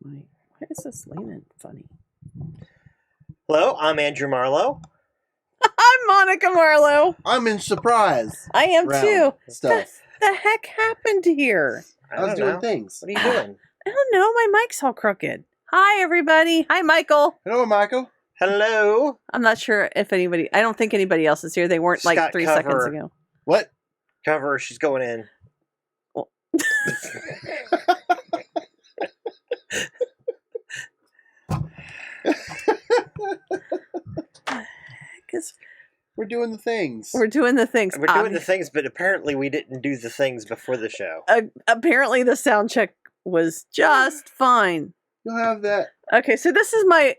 Why is this leaning funny? Hello, I'm Andrew Marlowe. I'm Monica Marlowe. I'm in surprise. I am round too. Stuff. The heck happened here? I was don't doing know. things. What are you doing? I don't know. My mic's all crooked. Hi, everybody. Hi, Michael. Hello, Michael. Hello. I'm not sure if anybody. I don't think anybody else is here. They weren't like Scott 3 Cover. seconds ago. What? Cover, she's going in. Well- Because We're doing the things. we're doing the things. We're doing the things, but apparently we didn't do the things before the show. Apparently, the sound check was just fine. You'll have that. Okay, so this is my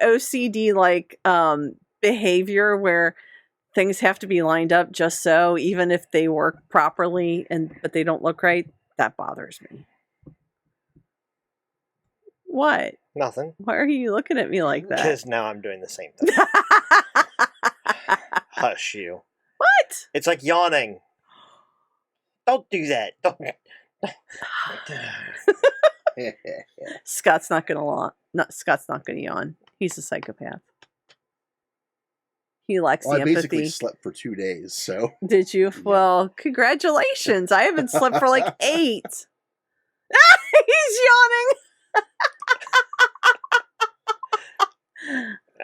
OCD like behavior where things have to be lined up just so, even if they work properly but they don't look right. That bothers me. What? Nothing. Why are you looking at me like that? Because now I'm doing the same thing. Hush you. What? It's like yawning. Don't do that. Don't. Scott's not gonna yawn. He's a psychopath. He lacks Well, the I basically empathy. slept for 2 days, so. Did you? Yeah. Well, congratulations. I haven't slept for like 8. He's yawning.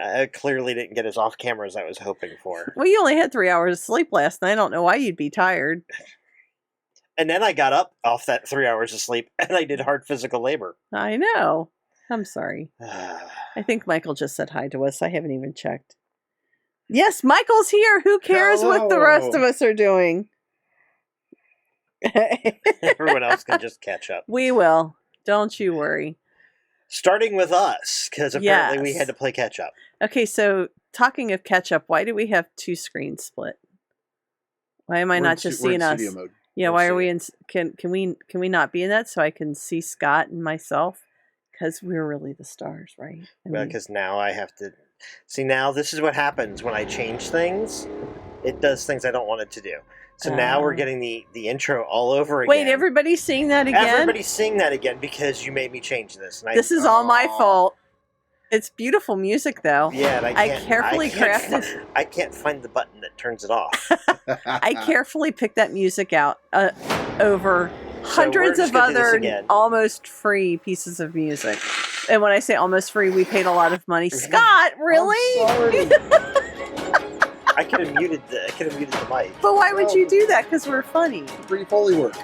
I clearly didn't get as off camera as I was hoping for. Well, you only had 3 hours of sleep last night. I don't know why you'd be tired. And then I got up off that 3 hours of sleep and I did hard physical labor. I know. I'm sorry. I think Michael just said hi to us. I haven't even checked. Yes, Michael's here. Who cares what the rest of Hello. us are doing? Everyone else can just catch up. We will. Don't you worry. Starting with us, because apparently we Yes. had to play catch up. Okay, so talking of catch up, why do we have 2 screens split? Why am I We're not in just we're in seeing us? studio mode. Yeah, We'll why are see. we in? Can we not be in that so I can see Scott and myself? Because we're really the stars, right? I mean, Because now I have to see. Now this is what happens when I change things. It does things I don't want it to do. So now we're Oh. getting the intro all over again. wait, everybody's seeing that again? Everybody's seeing that again because you made me change this. And This is all my Aw. fault. It's beautiful music, though. yeah, and I carefully crafted- I can't find the button that turns it off. I carefully picked that music out over So hundreds we're of just gonna do this other again. almost free pieces of music. And when I say almost free, we paid a lot of money. Scott, really? I'm sorry. I could have muted the mic. But why would you do that? Because we're funny. Free Foley work.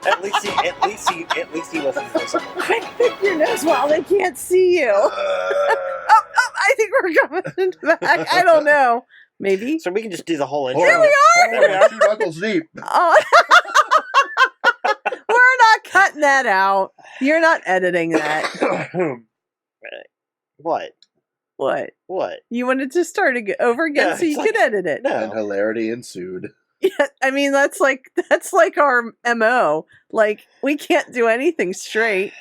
At least he wasn't physical. Quick, pick your nose while they can't see you. Oh, I think we're coming back. I don't know. Maybe. So we can just do the whole intro. Here we are! There we are. 2 knuckles deep. Oh. We're not cutting that out. You're not editing that. What? What? What? You wanted to start over again No, so you it's could like- edit it. No. And hilarity ensued. Yeah, I mean that's like our MO. Like we can't do anything straight.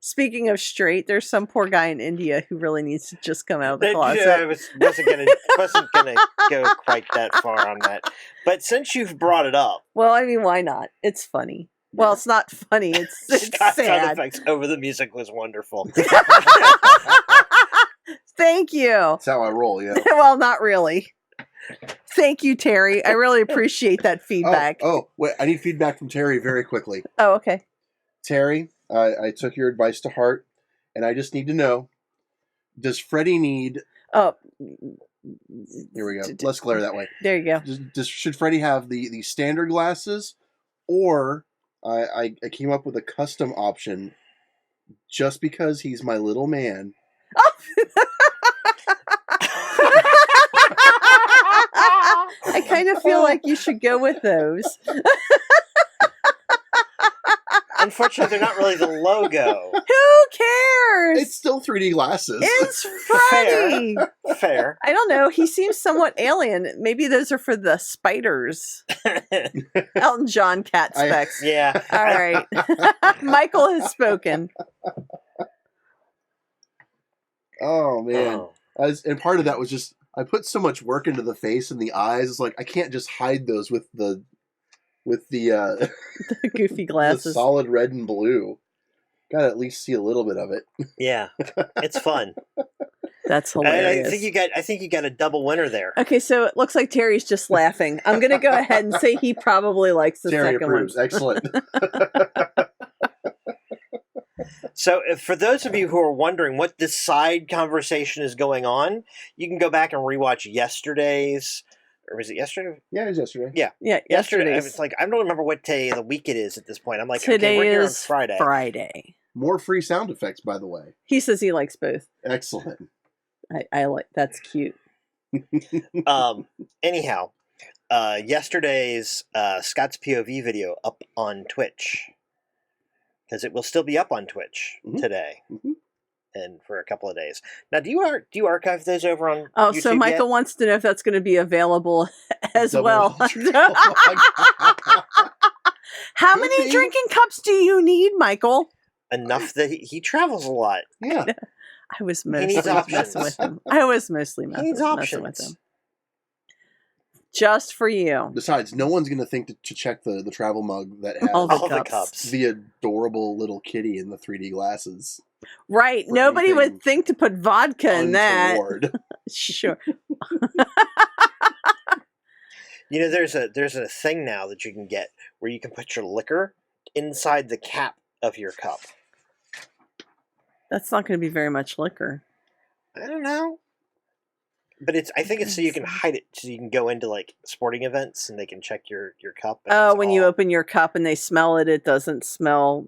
Speaking of straight, there's some poor guy in India who really needs to just come out of the closet. I wasn't gonna go quite that far on that. But since you've brought it up, Well, I mean, why not? It's funny. Well, it's not funny. It's Scott's sound sad. effects over the music was wonderful. Thank you. That's how I roll, yeah. Well, not really. Thank you, Terry. I really appreciate that feedback. Oh, wait. I need feedback from Terry very quickly. Oh, okay. Terry, I took your advice to heart, and I just need to know, does Freddie need... Oh, Here we go. Let's clear that way. there you go. Should Freddie have the standard glasses, or I came up with a custom option just because he's my little man. I kind of feel like you should go with those. Unfortunately, they're not really the logo. Who cares? It's still 3D glasses. It's Freddie. Fair. I don't know. He seems somewhat alien. Maybe those are for the spiders. Elton John cat specs. Yeah. All right. Michael has spoken. Oh man. Oh. And part of that was just I put so much work into the face and the eyes. It's like I can't just hide those with the with the Goofy the glasses. solid red and blue. Got to at least see a little bit of it. Yeah, it's fun. That's I hilarious. think you got a double winner there. Okay, so it looks like Terry's just laughing. I'm going to go ahead and say he probably likes the Terry second approves. one. Excellent. So, for those of you who are wondering what this side conversation is going on, you can go back and rewatch yesterday's, or was it yesterday? Yeah, it was yesterday. Yeah, Yeah, yesterday. yesterday's. It's like I don't remember what day of the week it is at this point. I'm like, Today okay, we're here on is Friday. Friday. More free sound effects, by the way. He says he likes both. Excellent. I like that's cute. Anyhow, yesterday's Scott's POV video up on Twitch, because it will still be up on Twitch today and for a couple of days. Now, do you archive those over on Oh, YouTube so Michael yet? wants to know if that's going to be available as Double well. entry. Oh my God. How Could many be. drinking cups do you need, Michael? Enough that he travels a lot. Yeah. I was needs mostly options. messing with him. I was mostly He needs messing with options. him. Just for you. Besides, no one's going to think to check the travel mug that has All the All the cups. cups. the adorable little kitty in the 3D glasses. Right. For Nobody anything would think to put vodka in that. Untoward. Sure. You know, there's a thing now that you can get where you can put your liquor inside the cap of your cup. That's not going to be very much liquor. I don't know. But I think it's so you can hide it, so you can go into like sporting events and they can check your cup. And Oh, it's when you all- open your cup and they smell it, it doesn't smell.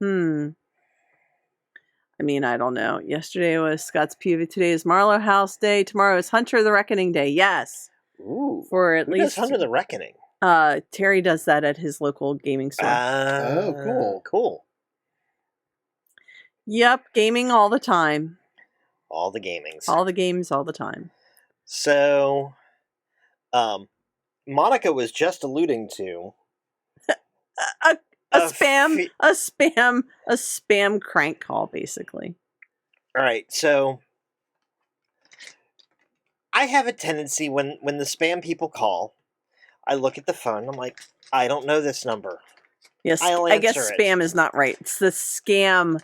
I mean, I don't know. Yesterday was Scott's POV. Today is Marlowe House Day. Tomorrow is Hunter the Reckoning Day. Yes. Ooh, For at who least. does Hunter the Reckoning? Terry does that at his local gaming store. Oh, cool. Cool. Yep. Gaming all the time. All the gamings. All the games all the time. So, Monica was just alluding to A a spam, fe- a spam crank call, basically. All right, so I have a tendency when the spam people call, I look at the phone. I'm like, I don't know this number. Yes, I'll I guess answer it. spam is not right. It's the scam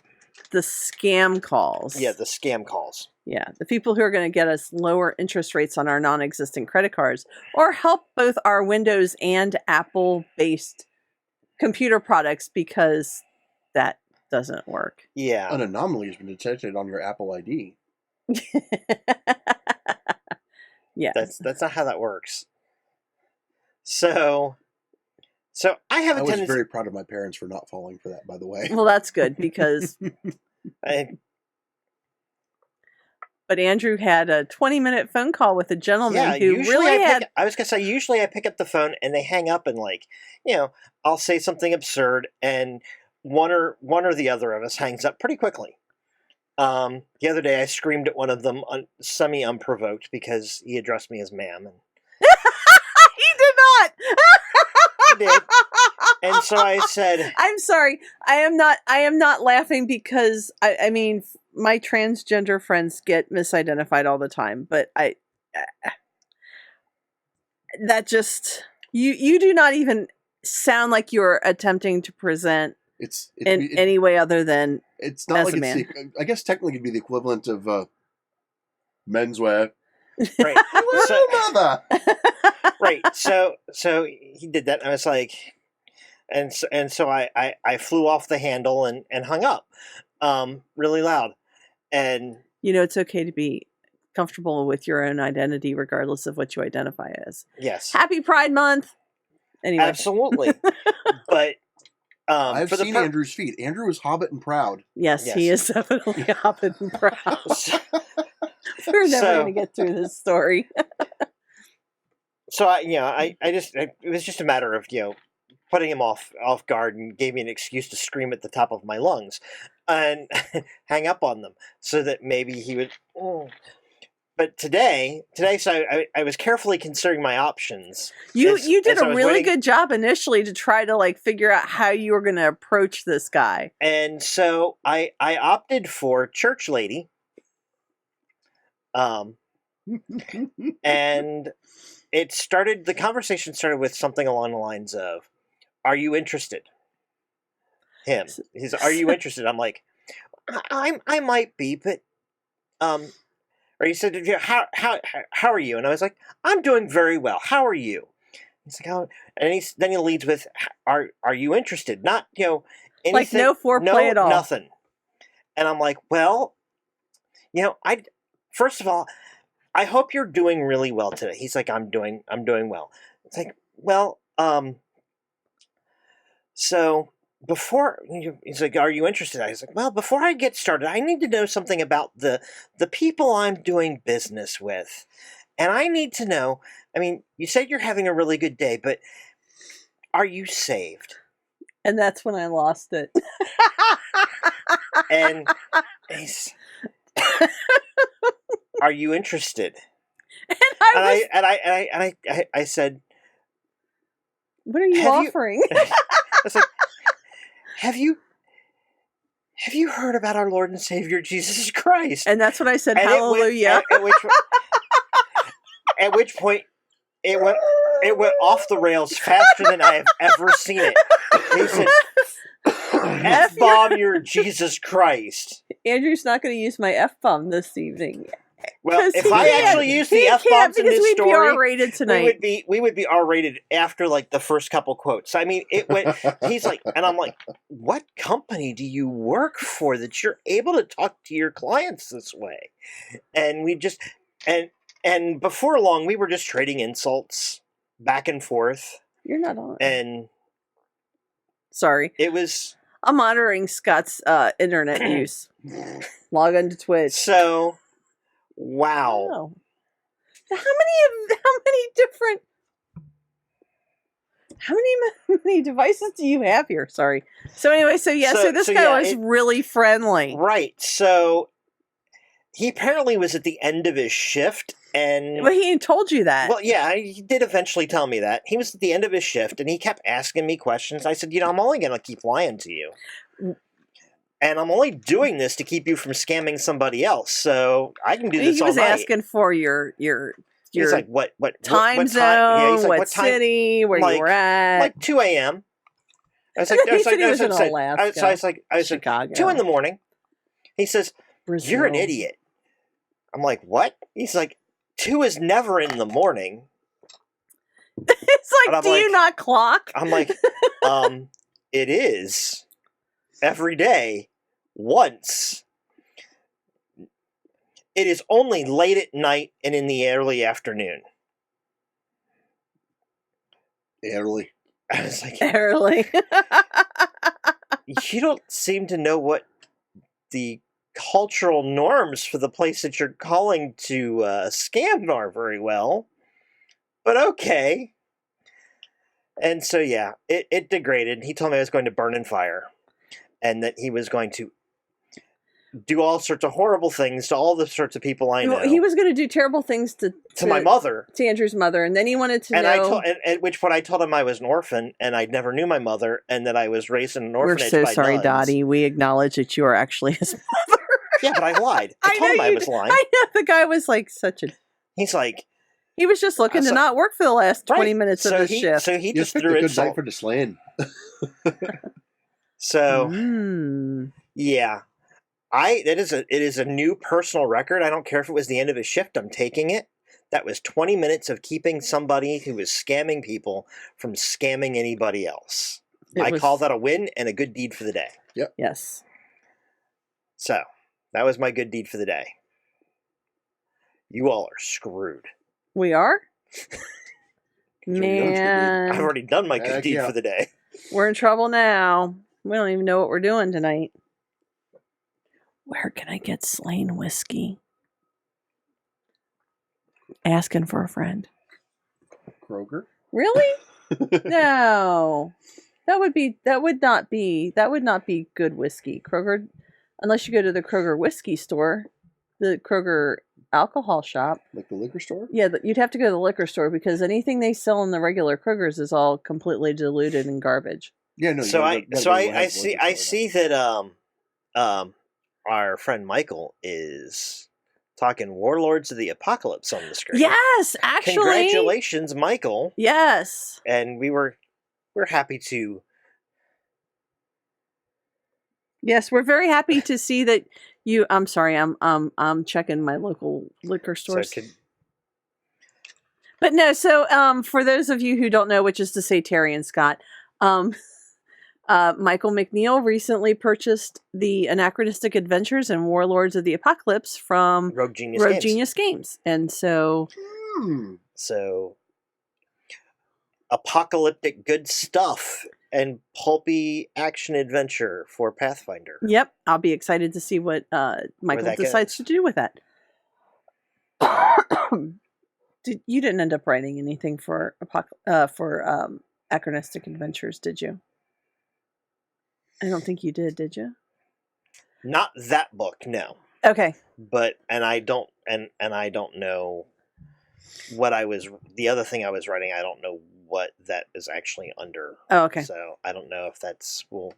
calls. Yeah, the scam calls. Yeah, the people who are going to get us lower interest rates on our non-existent credit cards or help both our Windows and Apple-based computer products because that doesn't work. Yeah. An anomaly has been detected on your Apple ID. Yeah. That's not how that works. So I have I a was tendency. very proud of my parents for not falling for that, by the way. Well, that's good because but Andrew had a 20-minute phone call with a gentleman who really had I was gonna say usually I pick up the phone and they hang up and like I'll say something absurd and one or the other of us hangs up pretty quickly. The other day I screamed at one of them semi unprovoked because he addressed me as ma'am and he did not. he did. And so I said, I'm sorry. I am not laughing because I mean my transgender friends get misidentified all the time, but that just you do not even sound like you're attempting to present in any way other than it's not as like a it's man. I guess technically it'd be the equivalent of menswear. right. Hello, mother. Right. So he did that, and I was like, and so I flew off the handle and hung up, really loud, and it's okay to be comfortable with your own identity regardless of what you identify as. yes, Happy Pride Month. Anyway, absolutely, but I've for the seen Andrew's feet. Andrew is hobbit and proud. yes, he Yes. is definitely hopping and proud. We're never So- going to get through this story. So it was just a matter of putting him off guard and gave me an excuse to scream at the top of my lungs and hang up on them so that maybe he would. But today, so I was carefully considering my options. You as- did as I a was really waiting- good job initially to try to figure out how you were going to approach this guy. And so I opted for church lady. And the conversation started with something along the lines of, "Are you interested?" Are you interested? I'm like, I might be, but, or he said, how are you? And I was like, I'm doing very well. How are you? He's like, oh, and then he leads with, are you interested? Not, anything. Like no foreplay at all. Nothing. And I'm like, well, first of all, I hope you're doing really well today. He's like, I'm doing well. It's like, well, so before, he's like, are you interested? I was like, well, before I get started, I need to know something about the people I'm doing business with. And I need to know, I mean, you said you're having a really good day, but are you saved? And that's when I lost it. And he's, are you interested? And I said, what are you offering? I was like, have you heard about our Lord and Savior Jesus Christ? And that's when I said, hallelujah. At which point it went off the rails faster than I have ever seen it. He said, F-bomb your Jesus Christ. Andrew's not going to use my F-bomb this evening. Well, if I actually use the F-bombs in this story, we'd be R-rated tonight. We would be R-rated after like the first couple quotes. I mean, it went. He's like, and I'm like, what company do you work for that you're able to talk to your clients this way? And we just and before long, we were just trading insults back and forth. You're not on. And sorry, it was. I'm monitoring Scott's internet use. Log on to Twitch. So. Wow. Oh. How many devices do you have here? Sorry. So anyway, so this guy was really friendly. Right. So he apparently was at the end of his shift, and well, he told you that. Well, yeah, he did eventually tell me that. He was at the end of his shift, and he kept asking me questions. I said, I'm only going to keep lying to you. And I'm only doing this to keep you from scamming somebody else, so I can do this all night. He was asking for your He's like, what time zone, yeah, he's like, what city, where you were at. Like 2 a.m. I was like, he said he was in Alaska. I was Chicago. 2 a.m. He says, Brazil. You're an idiot. I'm like, what? He's like, 2 is never in the morning. It's like, do you not clock? I'm like, it is. Every day, once. It is only late at night and in the early afternoon. Early. I was like, early. You don't seem to know what the cultural norms for the place that you're calling to scam are very well. But okay. And so, yeah, it degraded. He told me I was going to burn in fire. And that he was going to do all sorts of horrible things to all the sorts of people I know. He was going to do terrible things to my mother. To Andrew's mother. And then he wanted to know... At which point I told him I was an orphan, and I never knew my mother, and that I was raised in an orphanage by We're so sorry, nuns. Dottie. We acknowledge that you are actually his mother. Yeah, but I lied. I told him I was lying. I know. The guy was like such a... He's like... He was just looking to not work for the last 20 minutes of the shift. So he just threw threw a good insult. night for the slaying. So, yeah, it is a new personal record. I don't care if it was the end of a shift. I'm taking it. That was 20 minutes of keeping somebody who was scamming people from scamming anybody else. I call that a win and a good deed for the day. Yep. Yes. So, that was my good deed for the day. You all are screwed. We are? Man. I've already done my good deed for the day. We're in trouble now. We don't even know what we're doing tonight. Where can I get Slain whiskey? Asking for a friend. Kroger? Really? No. That would not be good whiskey. Kroger, unless you go to the Kroger whiskey store, the Kroger alcohol shop. Like the liquor store? Yeah, you'd have to go to the liquor store because anything they sell in the regular Kroger's is all completely diluted and garbage. Yeah, no. So I see that our friend Michael is talking Warlords of the Apocalypse on the screen. Yes, actually. Congratulations, Michael. Yes. And we're happy to. Yes, we're very happy to see that you. I'm sorry, I'm checking my local liquor stores. But no, so for those of you who don't know, which is to say Terry and Scott, Michael McNeil recently purchased the Anachronistic Adventures and Warlords of the Apocalypse from Rogue Genius Games. And so So apocalyptic good stuff and pulpy action adventure for Pathfinder. yep, I'll be excited to see what Michael that decides goes. to do with that. You didn't end up writing anything for Anachronistic Adventures, did you? I don't think you did you? Not that book, no. Okay. But I don't know what the other thing I was writing. I don't know what that is actually under. Oh, okay. So I don't know if that's we'll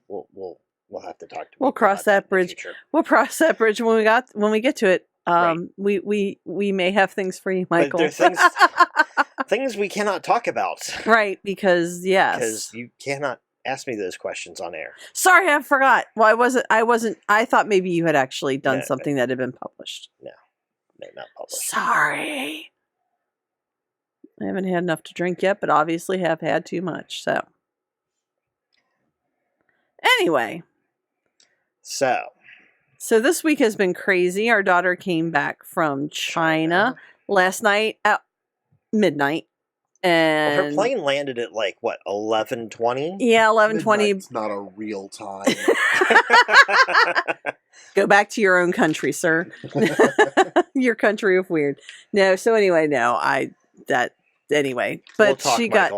have to talk to. We'll cross that bridge. We'll cross that bridge when we get to it. Right. We may have things for you, Michael. But there are things we cannot talk about. Right, because yes. Because you cannot ask me those questions on air. Sorry, I forgot. Well, I wasn't I thought maybe you had actually done something that had been published. No, not published. Sorry. I haven't had enough to drink yet, but obviously have had too much, so. Anyway. So this week has been crazy. Our daughter came back from China last night at midnight. And her plane landed at 11:20? Yeah, 11:20. It's not a real time. Go back to your own country, sir. Your country of weird. No, so anyway, anyway. But we'll talk, she got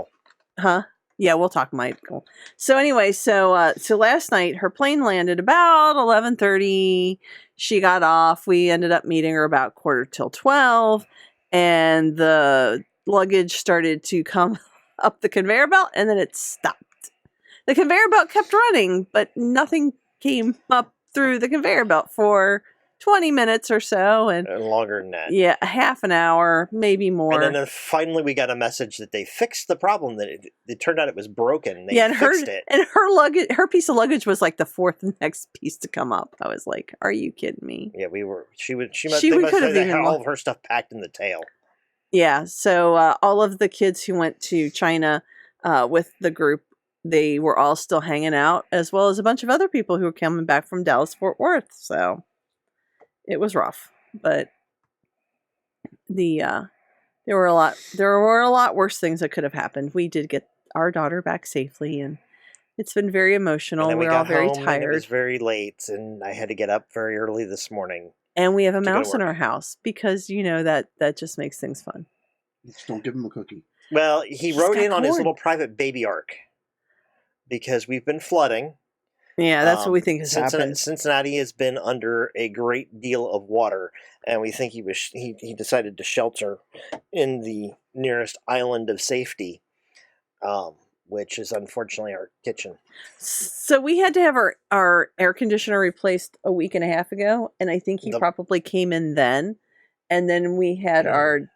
Michael. Yeah, we'll talk, Michael. So anyway, so last night her plane landed about 11:30. She got off. We ended up meeting her about 11:45, and the luggage started to come up the conveyor belt, and then it stopped. The conveyor belt kept running, but nothing came up through the conveyor belt for 20 minutes or so, and longer than that. Yeah, half an hour, maybe more. And then finally we got a message that they fixed the problem. That it turned out it was broken. They and fixed it. And her piece of luggage was like the fourth next piece to come up. I was like, "Are you kidding me?" Yeah, we were. They must could have had all of her stuff packed in the tail. Yeah, so all of the kids who went to China with the group, they were all still hanging out, as well as a bunch of other people who were coming back from Dallas-Fort Worth. So it was rough, but there were a lot worse things that could have happened. We did get our daughter back safely, and it's been very emotional. And then we're all very home, tired. And it was very late, and I had to get up very early this morning. And we have a mouse in our house because that just makes things fun. Just don't give him a cookie. Well, he wrote in on his little private baby arc because we've been flooding. Yeah, that's what we think has happened. Cincinnati has been under a great deal of water, and we think he decided to shelter in the nearest island of safety, which is unfortunately our kitchen. So we had to have our air conditioner replaced a week and a half ago, and I think he probably came in then. And then we had our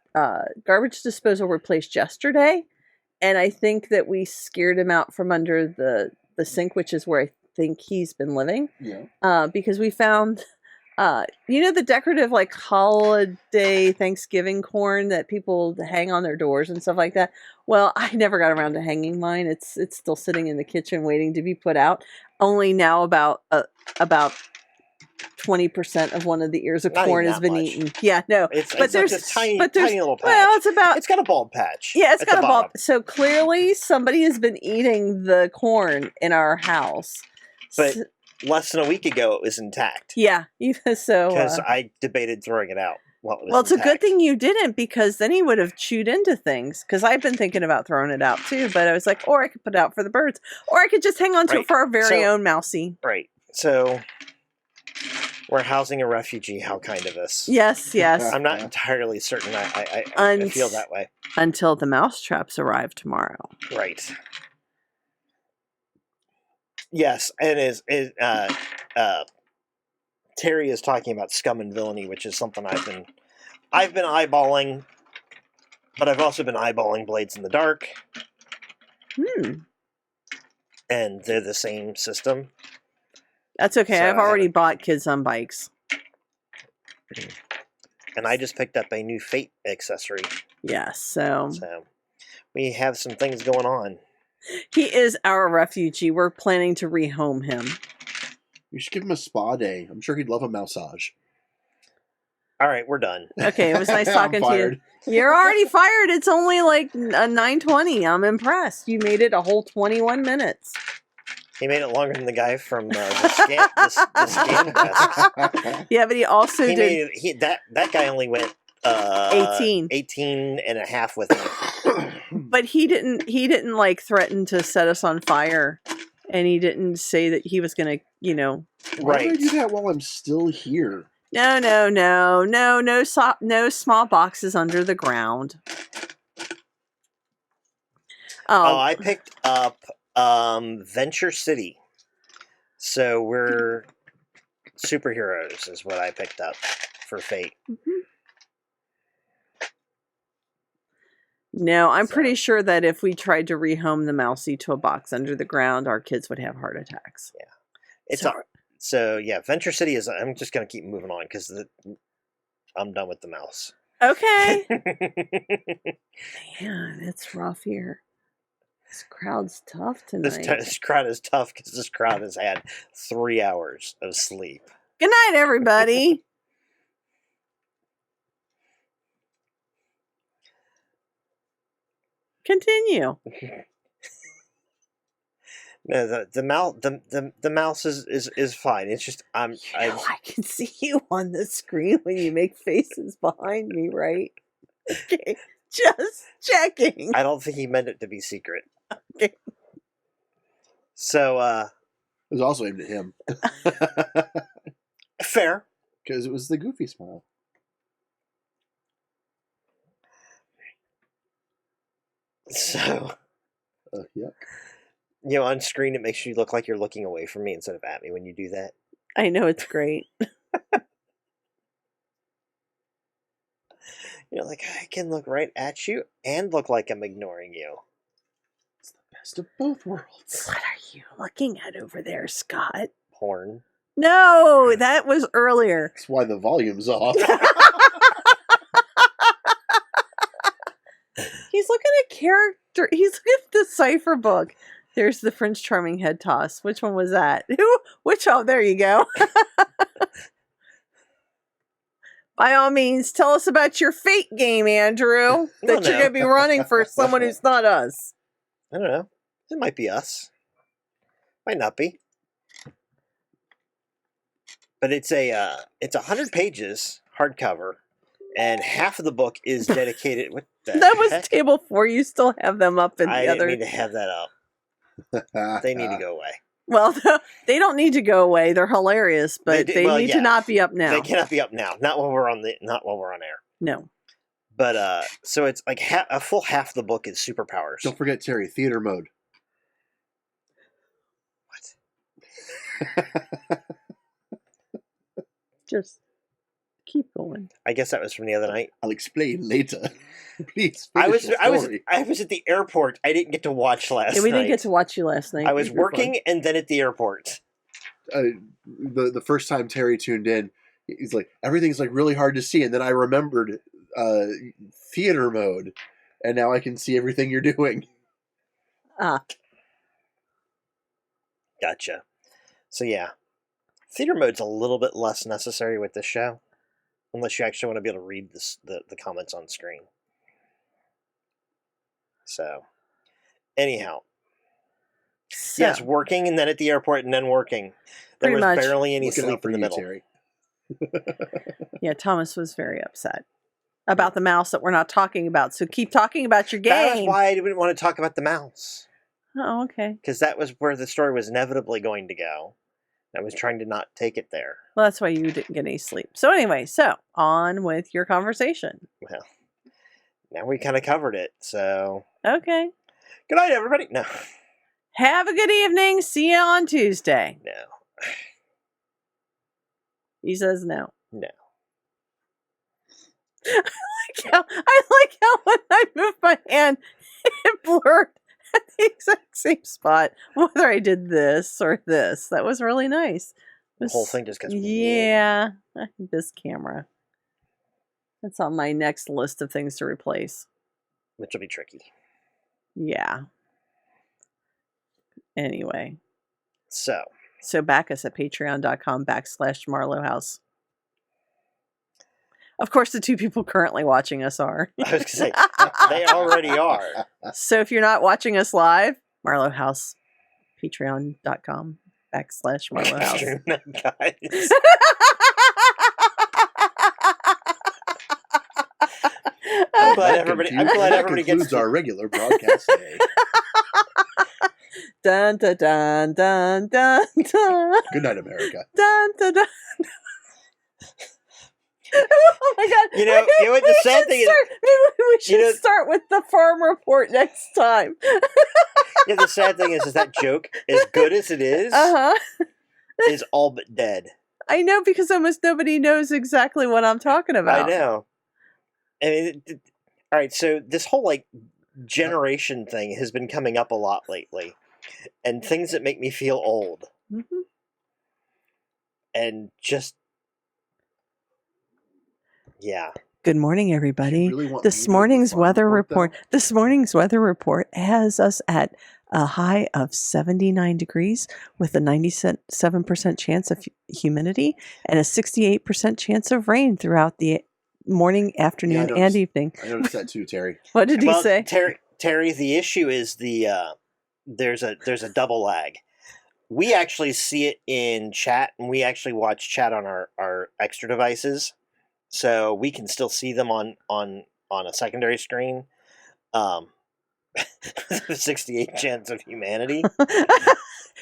garbage disposal replaced yesterday, and I think that we scared him out from under the sink, which is where I think he's been living. Yeah. Because we found the decorative holiday Thanksgiving corn that people hang on their doors and stuff like that. Well, I never got around to hanging mine. It's still sitting in the kitchen waiting to be put out. Only now about 20% of one of the ears of corn has been eaten. Yeah, no. But there's a tiny little patch. Well, it's got a bald patch. Yeah, it's got a bald. So clearly somebody has been eating the corn in our house. But less than a week ago, it was intact. Yeah, so because I debated throwing it out. Well, it's a good thing you didn't, because then he would have chewed into things. Because I've been thinking about throwing it out too, but I was like, or I could put it out for the birds, or I could just hang on to it for our very own mousy. Right. So we're housing a refugee. How kind of us. Yes. I'm not entirely certain. I feel that way until the mouse traps arrive tomorrow. Right. Yes, and is Terry is talking about Scum and Villainy, which is something I've been eyeballing, but I've also been eyeballing Blades in the Dark, and they're the same system. That's okay. So I've already bought Kids on Bikes. And I just picked up a new Fate accessory. Yes, so we have some things going on. he is our refugee. We're planning to rehome him. You should give him a spa day. I'm sure he'd love a massage. All right, we're done. Okay, it was nice I'm talking to you. fired. You're already fired. It's only like 9:20. I'm impressed. You made it a whole 21 minutes. He made it longer than the guy from the scam desk. Yeah, but he also did. That guy only went 18 and a half with me. But he didn't like threaten to set us on fire, and he didn't say that he was gonna, Why Right. would I do that while I'm still here? No small boxes under the ground. Oh, I picked up Venture City. So we're superheroes is what I picked up for Fate. No, I'm pretty sure that if we tried to rehome the Mousy to a box under the ground, our kids would have heart attacks. Yeah. It's So- so yeah, Venture City is. I'm just gonna keep moving on because I'm done with the mouse. Okay. Man, it's rough here. This crowd's tough tonight. This crowd is tough because this crowd has had 3 hours of sleep. Good night, everybody. Continue. No, the mouse is fine. It's just I can see you on the screen when you make faces behind me, right? Okay, just checking. I don't think he meant it to be secret. Okay. So It was also aimed at him. fair. Because it was the goofy smile. So Yuck. on screen it makes you look like you're looking away from me instead of at me when you do that. I know it's great. Like I can look right at you and look like I'm ignoring you. It's the best of both worlds. What are you looking at over there, Scott? Porn. No, that was earlier. That's why the volume's off. He's looking at character. He's looking at the cipher book. There's the Prince Charming head toss. Which one was that? Which? Oh, there you go. By all means, tell us about your Fate game, Andrew, that you're going to be running for someone who's not us. I don't know. It might be us. Might not be. But it's 100 pages hardcover, and half of the book is dedicated. What the That was heck? table 4. You still have them up in the I didn't other. mean to have that up. They need to go away. Well, they don't need to go away. They're hilarious, but they need to not be up now. They cannot be up now. Not while we're on air. No. But so it's like a full half of the book is superpowers. Don't forget, Terry, theater mode. What? Just keep going. I guess that was from the other night. I'll explain later. Please. I was story. at the airport. I didn't get to watch last night. Yeah, we didn't get to watch you last night. I was You're working and then at the airport. The first time Terry tuned in, he's like, everything's like really hard to see, and then I remembered theater mode, and now I can see everything you're doing. Gotcha. So yeah, theater mode's a little bit less necessary with this show, unless you actually want to be able to read the comments on screen. So, anyhow, yes, working and then at the airport and then working. There Pretty was much. barely any Looking out sleep for in the you, middle. Terry. Yeah, Thomas was very upset about the mouse that we're not talking about. So keep talking about your That was game. why I didn't want to talk about the mouse, Oh, okay. because that was where the story was inevitably going to go. I was trying to not take it there. Well, that's why you didn't get any sleep. So anyway, on with your conversation. Well, now we kind of covered it. So Okay. good night, everybody. No, Have a good evening. See you on Tuesday. no. He says no. No. I like how when I moved my hand, it blurred at the exact same spot, whether I did this or this. That was really nice. The whole thing just gets Yeah, this camera. That's on my next list of things to replace. which will be tricky. Yeah. Anyway. So back us at patreon.com/Marlowe House. Of course, the two people currently watching us are. I was going to say, they already are. So if you're not watching us live, Marlowe House, patreon.com/Marlowe House. Stream that, guys. I'm glad everybody concludes gets to our regular broadcast day. Dun dun dun dun dun dun. Good night, America. Dun dun dun. Oh my god! You know what the sad thing is? Maybe we should start with the farm report next time. Yeah, the sad thing is that joke, as good as it is all but dead. I know, because almost nobody knows exactly what I'm talking about. I know. I mean, all right. So this whole generation thing has been coming up a lot lately, and things that make me feel old, and just. Yeah. Good morning, everybody. Really This morning's weather report. This morning's weather report has us at a high of 79 degrees with a 97% chance of humidity and a 68% chance of rain throughout the morning, afternoon, and evening. I noticed that too, Terry. What did he say? Terry, the issue is there's a double lag. We actually see it in chat, and we actually watch chat on our extra devices. So we can still see them on a secondary screen. 68 chance of humanity.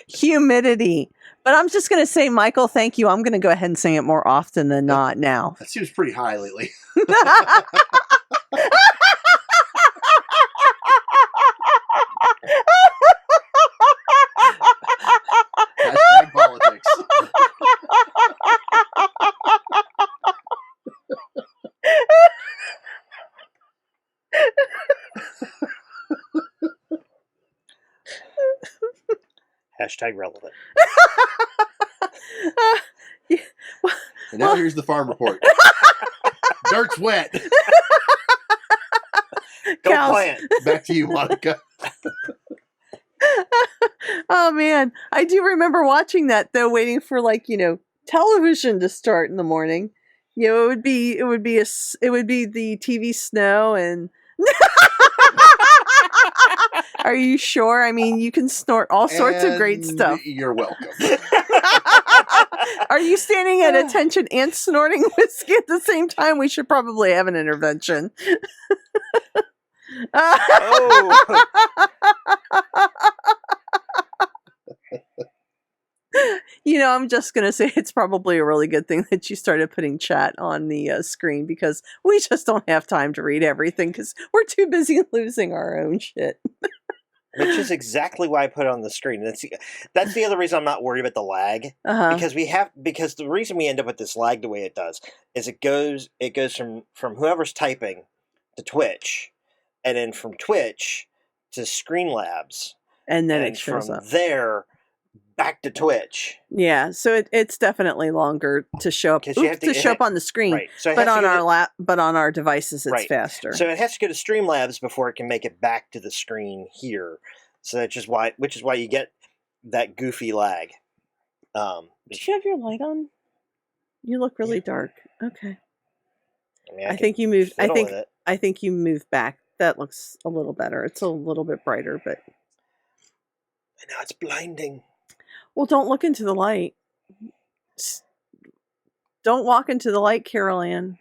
Humidity. But I'm just going to say, Michael, thank you. I'm going to go ahead and sing it more often than not now. That seems pretty high lately. Hashtag politics. Hashtag relevant. And now here's the farm report. Dirt's wet. Go plant. Back to you, Monica. Oh man, I do remember watching that though, waiting for television to start in the morning. It would be the TV snow and. Are you sure? I mean, you can snort all sorts of great stuff. You're welcome. Are you standing at attention and snorting whiskey at the same time? We should probably have an intervention. Oh. I'm just going to say it's probably a really good thing that you started putting chat on the screen, because we just don't have time to read everything because we're too busy losing our own shit. Which is exactly why I put it on the screen. That's the other reason I'm not worried about the lag. Because the reason we end up with this lag the way it does is it goes from whoever's typing to Twitch, and then from Twitch to Streamlabs, and then it shows from up there back to Twitch. Yeah, so it's definitely longer to show up show up on the screen. Right. So but on our devices it's faster. So it has to go to Streamlabs before it can make it back to the screen here. So which is why you get that goofy lag. Do you have your light on? You look really dark. Okay. I think you moved. I think you moved back. That looks a little better. It's a little bit brighter, but now it's blinding. Well, don't look into the light. Don't walk into the light, Carol Ann.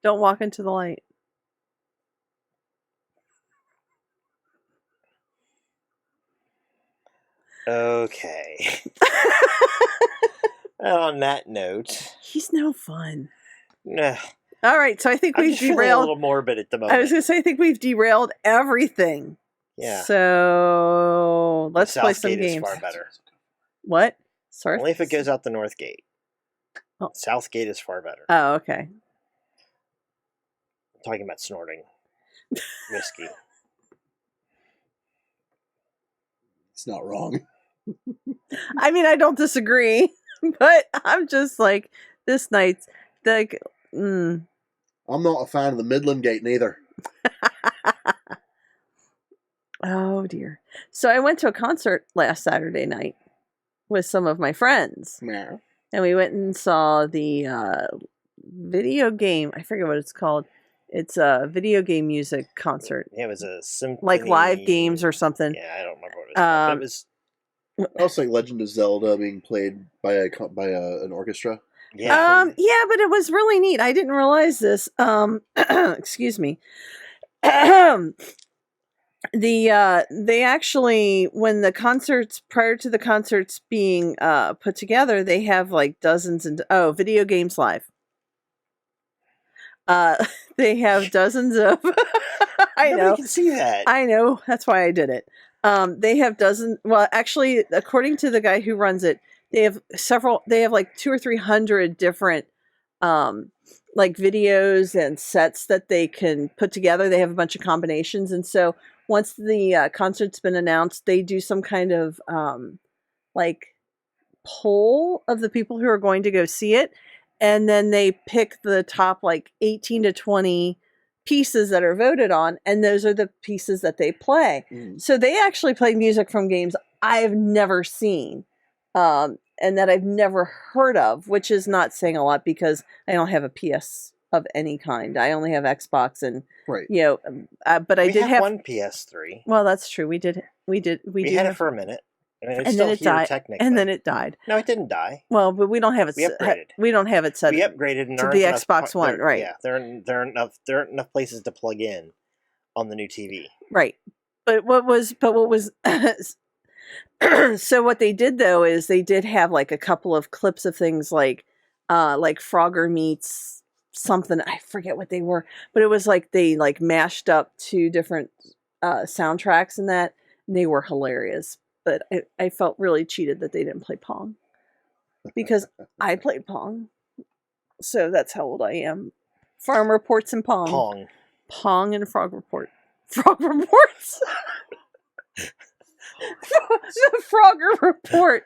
Don't walk into the light. Okay. On that note, he's no fun. Nah. All right, so I think we've derailed a little morbid at the moment. I was going to say I think we've derailed everything. Yeah. So let's play some Southgate games. Is far better. What? Only if it goes out the north gate. Southgate is far better. Oh, okay. I'm talking about snorting whiskey. It's not wrong. I mean, I don't disagree, but I'm just like, this night's like, I'm not a fan of the Midland Gate neither. oh dear. So I went to a concert last Saturday night with some of my friends, Yeah. and we went and saw the video game. I forget what it's called. It's a video game music concert, Yeah, it was a symphony. like live games or something. Yeah, I don't remember what it was called, but it was. Also, like Legend of Zelda being played by an orchestra. Yeah. Yeah, but it was really neat. I didn't realize this. Excuse me. They actually, when the concerts, prior to the concerts being put together, they have like dozens and Video Games Live. They have dozens of I Nobody know. can see that. I know. That's why I did it. They have dozens. Well, actually, according to the guy who runs it, they have several. They have like 200 or 300 different, like videos and sets that they can put together. They have a bunch of combinations, and so once the concert's been announced, they do some kind of like poll of the people who are going to go see it, and then they pick the top like 18 to 20 pieces that are voted on, and those are the pieces that they play. So they actually play music from games I've never seen, and that I've never heard of, which is not saying a lot because I don't have a PS of any kind. I only have Xbox, and Right. but I we did have one PS3. Well, that's true. We did We do had have, it for a minute. I mean, it's and still then it here died, technically. and then it died. No, it didn't die. Well, but we don't have it. We upgraded. We don't have it set. We upgraded and to there the aren't enough Xbox One, right. Yeah, there aren't enough places to plug in on the new TV. Right. But what was so what they did though is they did have like a couple of clips of things like Frogger meets something. I forget what they were, but it was like they like mashed up two different soundtracks and that, and they were hilarious. But I felt really cheated that they didn't play Pong because I played Pong. So that's how old I am. Farm Reports and Pong. Pong and Frog Report. Frog Reports. The Frogger Report.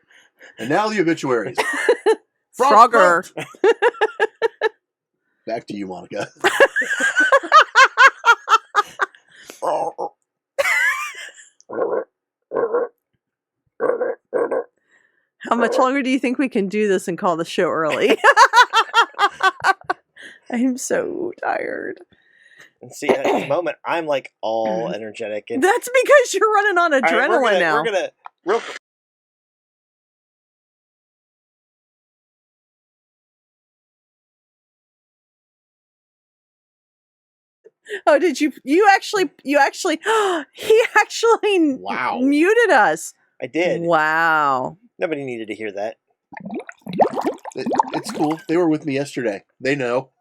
And now the obituaries. Frogger. Back to you, Monica. How much longer do you think we can do this and call the show early? I'm so tired. And see, at the moment, I'm like all energetic. And that's because you're running on adrenaline right, now. We're gonna real quick. Oh, did you actually he actually Wow. muted us. I did. Wow. Nobody needed to hear that. It's cool. They were with me yesterday. They know.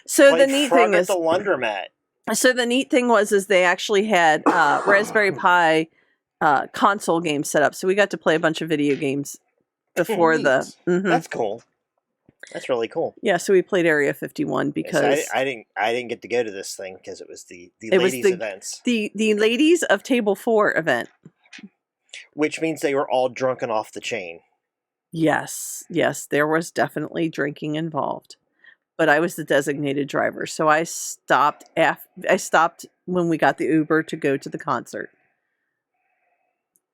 So Played the neat Frog thing at is, the laundromat. so the neat thing was they actually had Raspberry Pi console games set up. So we got to play a bunch of video games before the. Mhm. That's cool. That's really cool. Yeah, so we played Area 51 because I didn't get to go to this thing because it was the It was ladies events, the ladies of Table 4 event. which means they were all drunken off the chain. Yes, there was definitely drinking involved, but I was the designated driver, so I stopped. I stopped when we got the Uber to go to the concert,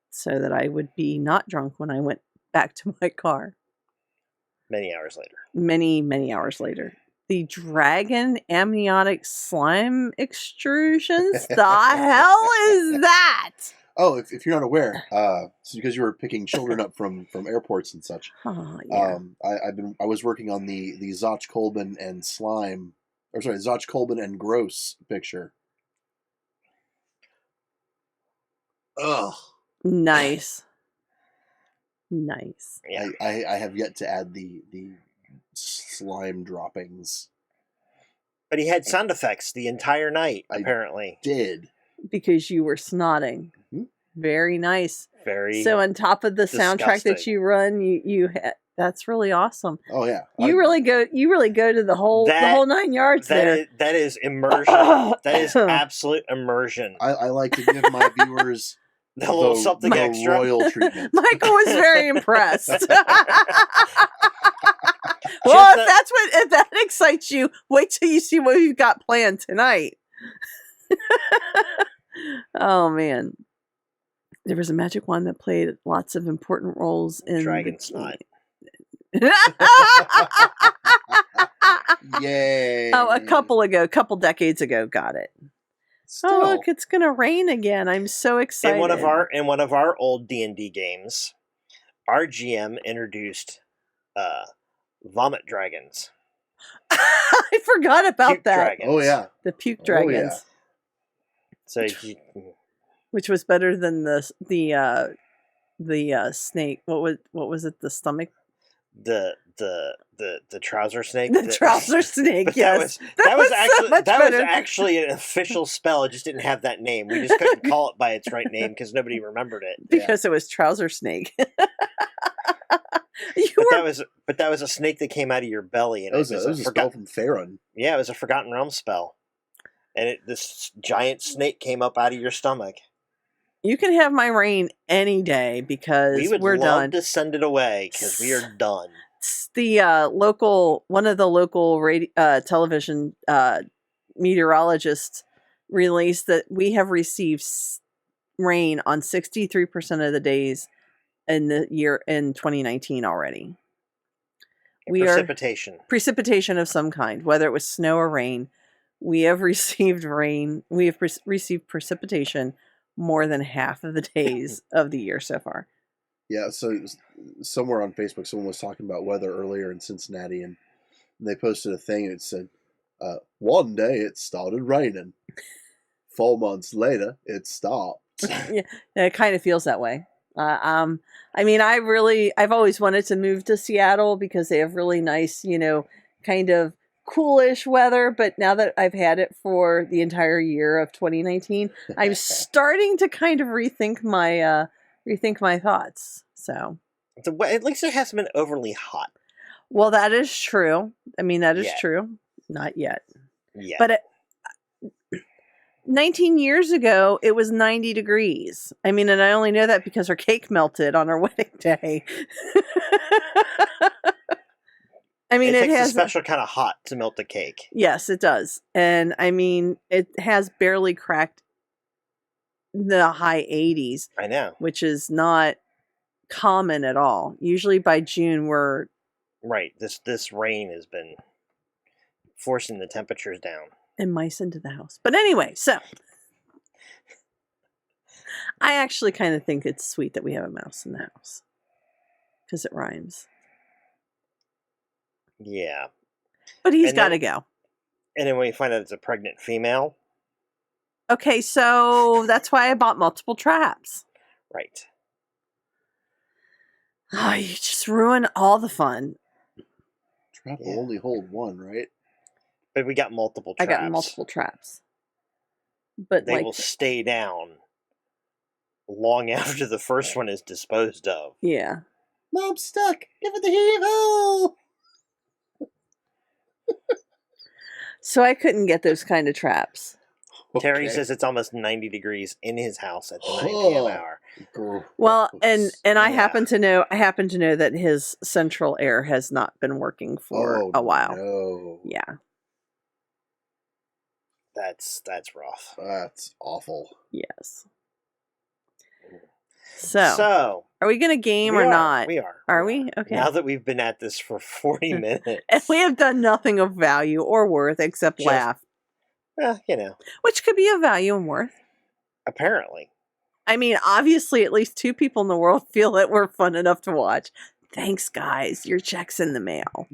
so that I would be not drunk when I went back to my car. Many hours later. Many hours later. The dragon amniotic slime extrusions? The hell is that? Oh, if you're not aware, it's because you were picking children up from airports and such. Oh, yeah. I was working on the Zotch Colbin and slime, or sorry, Zotch Colbin and Gross picture. Ugh. Nice. Yeah. I have yet to add the slime droppings. But he had sound effects the entire night, I apparently. Did. Because you were snotting. Mm-hmm. Very nice. Very. So on top of the soundtrack that disgusting. you run, that's really awesome. Oh yeah. You really go to the whole That- 9 yards there. that is immersion. That is absolute immersion. I like to give my viewers A little something the extra. royal treatment. Michael was very impressed. Well, if that excites you, wait till you see what we've got planned tonight. Oh man. There was a magic wand that played lots of important roles in Dragon Snot. Yay! Oh, a couple decades ago, got it. Still, Oh, look, it's gonna rain again. I'm so excited. In one of our old D&D games, our GM introduced vomit dragons. I forgot about Puke that. dragons. Oh yeah. The puke Oh, dragons, So which was better than the snake. What was it? The stomach, the trouser snake. the trouser snake. But Yes, that was so much that was better. actually an official spell. It just didn't have that name. We just couldn't call it by its right name because nobody remembered it. Because it was trouser snake. But that was a snake that came out of your belly, and That was a spell from Theron. Yeah, it was a Forgotten Realm spell, and this giant snake came up out of your stomach. You can have my reign any day because We would we're love done. to send it away because we are done. It's the one of the local television meteorologists released that we have received rain on 63% of the days in the year in 2019 already. We are precipitation of some kind, whether it was snow or rain. We have received rain. We have received precipitation more than half of the days of the year so far. Yeah, so somewhere on Facebook, someone was talking about weather earlier in Cincinnati, and they posted a thing and it said, one day it started raining. 4 months later, it stopped. Yeah, it kind of feels that way. I mean, I've always wanted to move to Seattle because they have really nice, kind of coolish weather. But now that I've had it for the entire year of 2019, I'm starting to kind of rethink my thoughts. So At least it hasn't been overly hot. well, that is true. I mean, that is Yet. true. Not yet. Yeah. But 19 years ago, it was 90 degrees. I mean, and I only know that because our cake melted on our wedding day. I mean, it takes has a special kind of hot to melt the cake. Yes, it does. And I mean, it has barely cracked the high 80s, I know. which is not common at all. Usually by June, we're Right. This rain has been forcing the temperatures down. and mice into the house. But anyway, so I actually kind of think it's sweet that we have a mouse in the house because it rhymes. Yeah. But he's And got to then- go. And then when you find out it's a pregnant female, Okay, so that's why I bought multiple traps. right. Oh, you just ruin all the fun. Trap Yeah. will only hold one, right? But we got multiple I traps. got multiple traps. But They like, will stay down long after the first one is disposed of. yeah. Mom's stuck. Give it the heave-ho! So I couldn't get those kind of traps. Terry Okay. says it's almost 90 degrees in his house at the 9 p.m. Oh. hour. Well, and I Yeah. happen to know that his central air has not been working for a while. No. Yeah. That's rough. That's awful. Yes. So, So are we going to game we or are, not? We are. Are we? Okay. Now that we've been at this for 40 minutes. And we have done nothing of value or worth except Just- laugh, which could be of value and worth. Apparently. I mean, obviously, at least 2 people in the world feel that we're fun enough to watch. Thanks, guys. Your check's in the mail.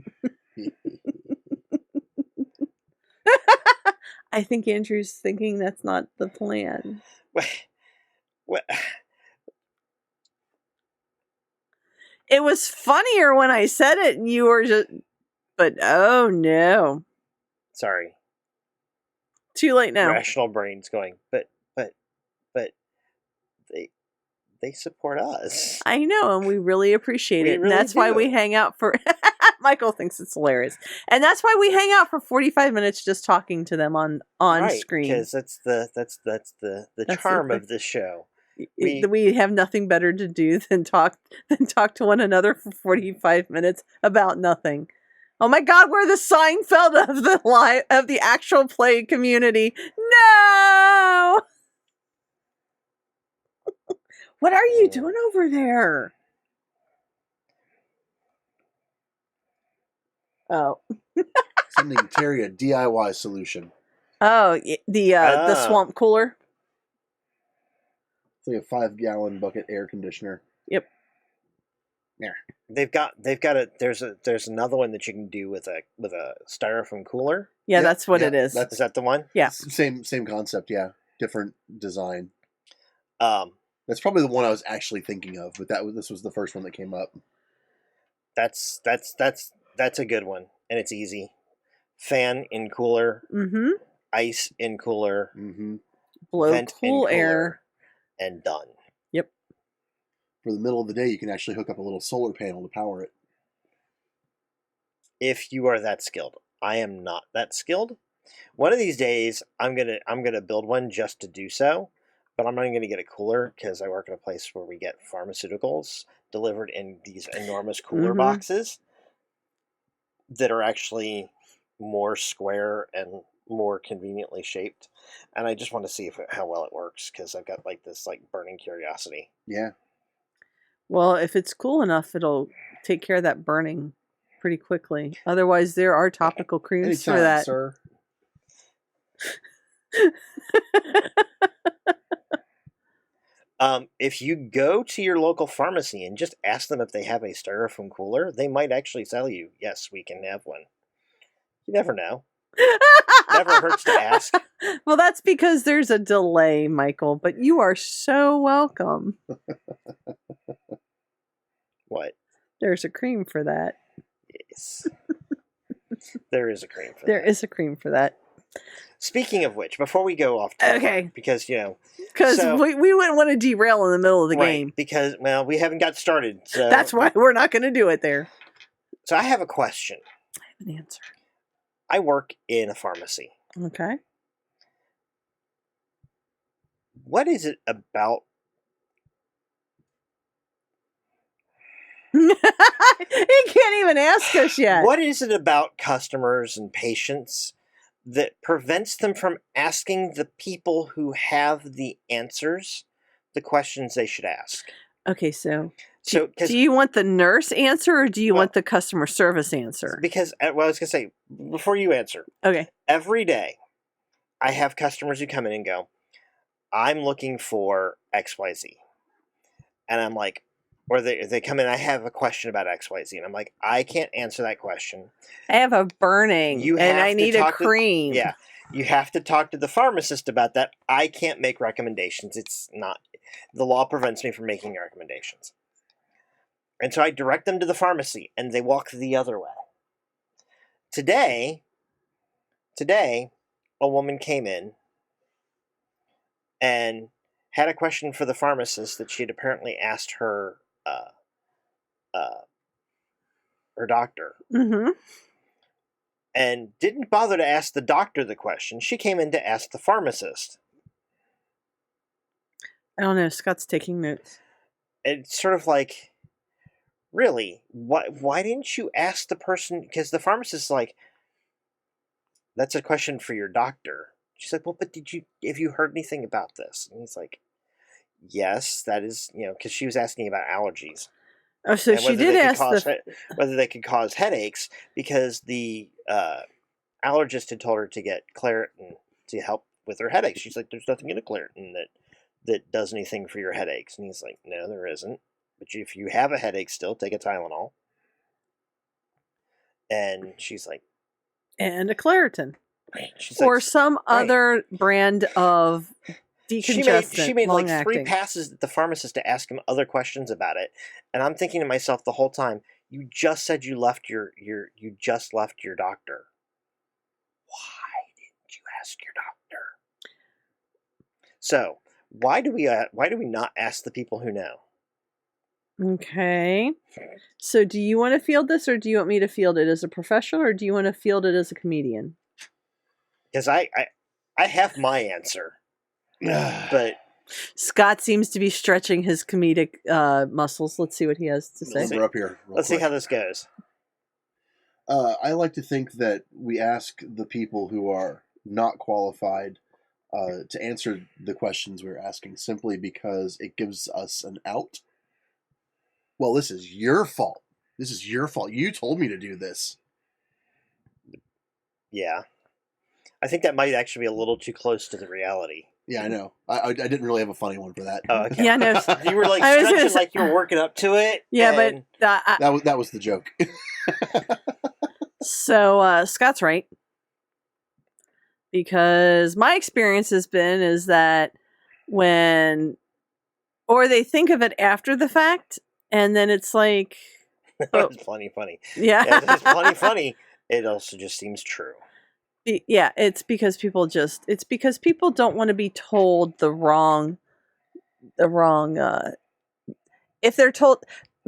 I think Andrew's thinking that's not the plan. What? It was funnier when I said it and you were just, but oh no. Sorry. Too late now. Rational brain's going, but they support us. I know, and we really appreciate We it. And really that's why we do. hang out for Michael thinks it's hilarious. And that's why we hang out for 45 minutes just talking to them on Right, screen. because that's the the charm thing. of this show. We have nothing better to do than talk to one another for 45 minutes about nothing. Oh my God, we're the Seinfeld of the actual play community. No! What are you doing over there? Oh. Sending Terry a DIY solution. Oh, the swamp cooler. It's like a 5-gallon bucket air conditioner. Yep. There. They've got there's another one that you can do with a styrofoam cooler. Yeah, Yep, that's what yep, it is. Is that the one? Yeah. Same concept, yeah. Different design. Um, That's probably the one I was actually thinking of, but this was the first one that came up. that's a good one, and it's easy. Fan in cooler, Mm-hmm. ice in cooler, Mm-hmm. Blow vent in cool cooler, air. and done. For the middle of the day, you can actually hook up a little solar panel to power it. If you are that skilled, I am not that skilled. One of these days, I'm gonna build one just to do so, but I'm not going to get a cooler because I work at a place where we get pharmaceuticals delivered in these enormous cooler Mhm. boxes that are actually more square and more conveniently shaped, and I just want to see how well it works because I've got like this burning curiosity. Yeah. Well, if it's cool enough, it'll take care of that burning pretty quickly. Otherwise, there are topical creams Anytime, for that. sir. If you go to your local pharmacy and just ask them if they have a styrofoam cooler, they might actually tell you, yes, we can have one. You never know. Never hurts to ask. Well, that's because there's a delay, Michael, but you are so welcome. What? There's a cream for that. Yes. There is a cream for There that. is a cream for that. Speaking of which, before we go off topic, Okay. because, Because So- we wouldn't want to derail in the middle of the right, game. because, well, we haven't got started. So That's why we're not going to do it there. So I have a question. I have an answer. I work in a pharmacy. Okay. What is it about? He can't even ask us yet. What is it about customers and patients that prevents them from asking the people who have the answers the questions they should ask? Okay, so So, do you want the nurse answer or do you Well- want the customer service answer? because well, I was gonna say before you answer, Okay. every day I have customers who come in and go, "I'm looking for XYZ," and I'm like, or they come in, I have a question about XYZ, and I'm like, I can't answer that question. I have a burning You and have I to need a talk to- cream. Yeah, you have to talk to the pharmacist about that. I can't make recommendations. It's not, the law prevents me from making recommendations. And so I direct them to the pharmacy and they walk the other way. Today, a woman came in and had a question for the pharmacist that she had apparently asked her doctor, Mm-hmm. and didn't bother to ask the doctor the question. She came in to ask the pharmacist. I don't know. Scott's taking notes. It's sort of like, really, why didn't you ask the person? Because the pharmacist's like, that's a question for your doctor. She's like, well, but have you heard anything about this? And he's like, yes, that is, because she was asking about allergies. Oh, so And she whether did they could ask cause the. whether they could cause headaches, because the allergist had told her to get Claritin to help with her headaches. She's like, there's nothing in a Claritin that does anything for your headaches. And he's like, no, there isn't. But if you have a headache still, take a Tylenol. And she's like, And a Claritin. she's Or like, some right. other brand of decongestant. she made like 3 long-acting. passes at the pharmacist to ask him other questions about it. And I'm thinking to myself the whole time, you just said you left you just left your doctor. Why didn't you ask your doctor? So why do we not ask the people who know? Okay. So do you want to field this, or do you want me to field it as a professional, or do you want to field it as a comedian? Because I have my answer, but Scott seems to be stretching his comedic muscles. Let's see what he has to say. We're up here. let's see how this goes. I like to think that we ask the people who are not qualified to answer the questions we're asking simply because it gives us an out. Well, this is your fault. This is your fault. You told me to do this. Yeah. I think that might actually be a little too close to the reality. Yeah, I know. I didn't really have a funny one for that. Oh, okay. Yeah, no. You were like I was gonna stretching say- like you were working up to it. Yeah, and- but That was the joke. so Scott's right, because my experience has been is that or they think of it after the fact, and then it's like, it's plenty funny. yeah, Yeah, it's plenty funny. It also just seems true. Yeah, it's because people don't want to be told the wrong if they're told,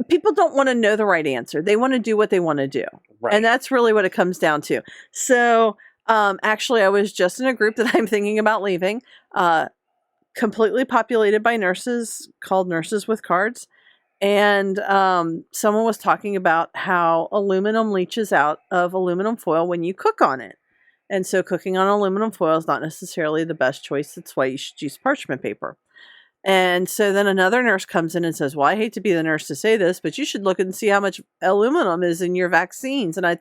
people don't want to know the right answer. They want to do what they want to do. Right. And that's really what it comes down to. So, actually I was just in a group that I'm thinking about leaving, completely populated by nurses, called Nurses with Cards. And someone was talking about how aluminum leaches out of aluminum foil when you cook on it. And so cooking on aluminum foil is not necessarily the best choice. That's why you should use parchment paper. And so then another nurse comes in and says, well, I hate to be the nurse to say this, but you should look and see how much aluminum is in your vaccines. And I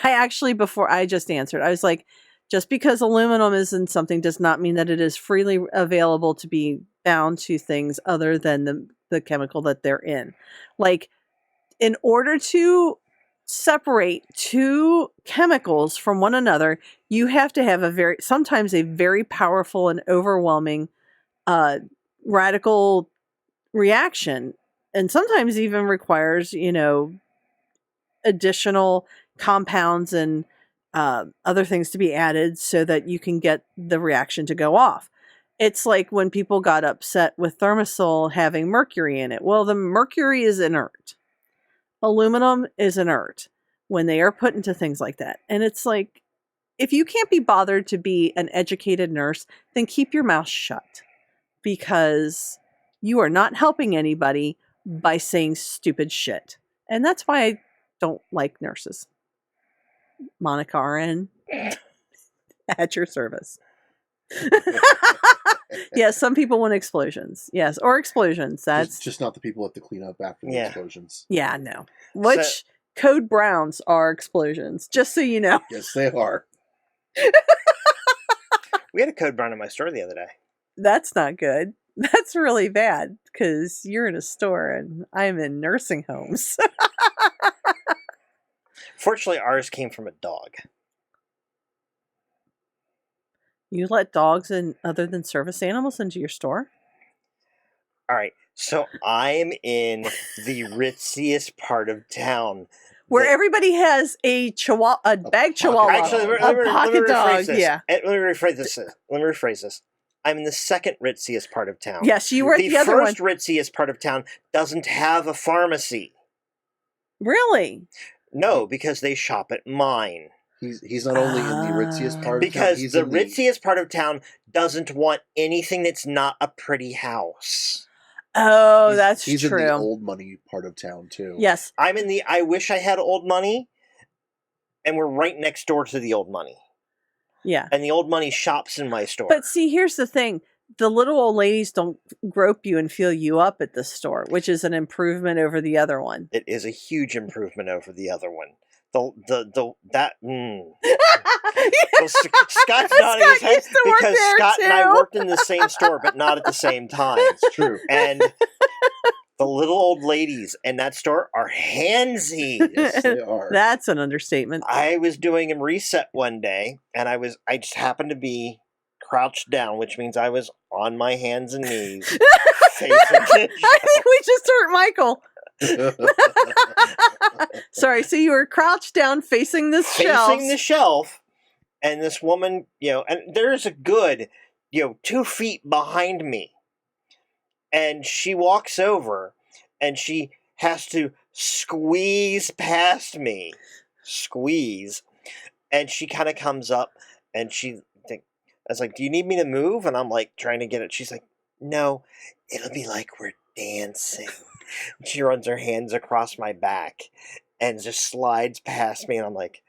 actually, before I just answered, I was like, just because aluminum is in something does not mean that it is freely available to be bound to things other than the chemical that they're in. Like, in order to separate two chemicals from one another, you have to have sometimes a very powerful and overwhelming radical reaction, and sometimes even requires, additional compounds and other things to be added so that you can get the reaction to go off. It's like when people got upset with Thermosol having mercury in it. Well, the mercury is inert. Aluminum is inert when they are put into things like that. And it's like, if you can't be bothered to be an educated nurse, then keep your mouth shut, because you are not helping anybody by saying stupid shit. And that's why I don't like nurses. Monica RN, at your service. Yes, some people want explosions. Yes, or explosions. That's just not the people who have to clean up after the Yeah. explosions. yeah, no. Which code browns are explosions, just so you know. Yes, they are. We had a code brown in my store the other day. That's not good. That's really bad, because you're in a store and I'm in nursing homes. Fortunately, ours came from a dog. You let dogs and other than service animals into your store? All right, so I'm in the ritziest part of town. Where that- everybody has a chihuahua, a bag pocket chihuahua, dog. Actually, a let me pocket rephrase dog. this. Yeah. Let me rephrase this. I'm in the second ritziest part of town. Yes, you were at the other one. first ritziest part of town doesn't have a pharmacy. Really? No, because they shop at mine. He's not only in the ritziest part of town, Because he's the in ritziest part of town doesn't want anything that's not a pretty house. Oh, he's- that's he's true. in the old money part of town too. Yes. I'm in the I wish I had old money, and we're right next door to the old money. Yeah. And the old money shops in my store. But see, here's the thing. The little old ladies don't grope you and feel you up at the store, which is an improvement over the other one. It is a huge improvement over the other one. Well, Scott's nodding his head used to work because there, Scott and I too. worked in the same store, but not at the same time. It's true. And the little old ladies in that store are handsy. Yes, they are. That's an understatement. I was doing a reset one day, and I just happened to be crouched down, which means I was on my hands and knees facing the I think we just hurt Michael. Sorry, so you were crouched down facing this shelf. facing the shelf, and this woman, and there's a good 2 feet behind me. And she walks over and she has to squeeze past me. Squeeze. And she kind of comes up and I was like, do you need me to move? And I'm like trying to get it. She's like, no, it'll be like we're dancing. She runs her hands across my back and just slides past me. And I'm like,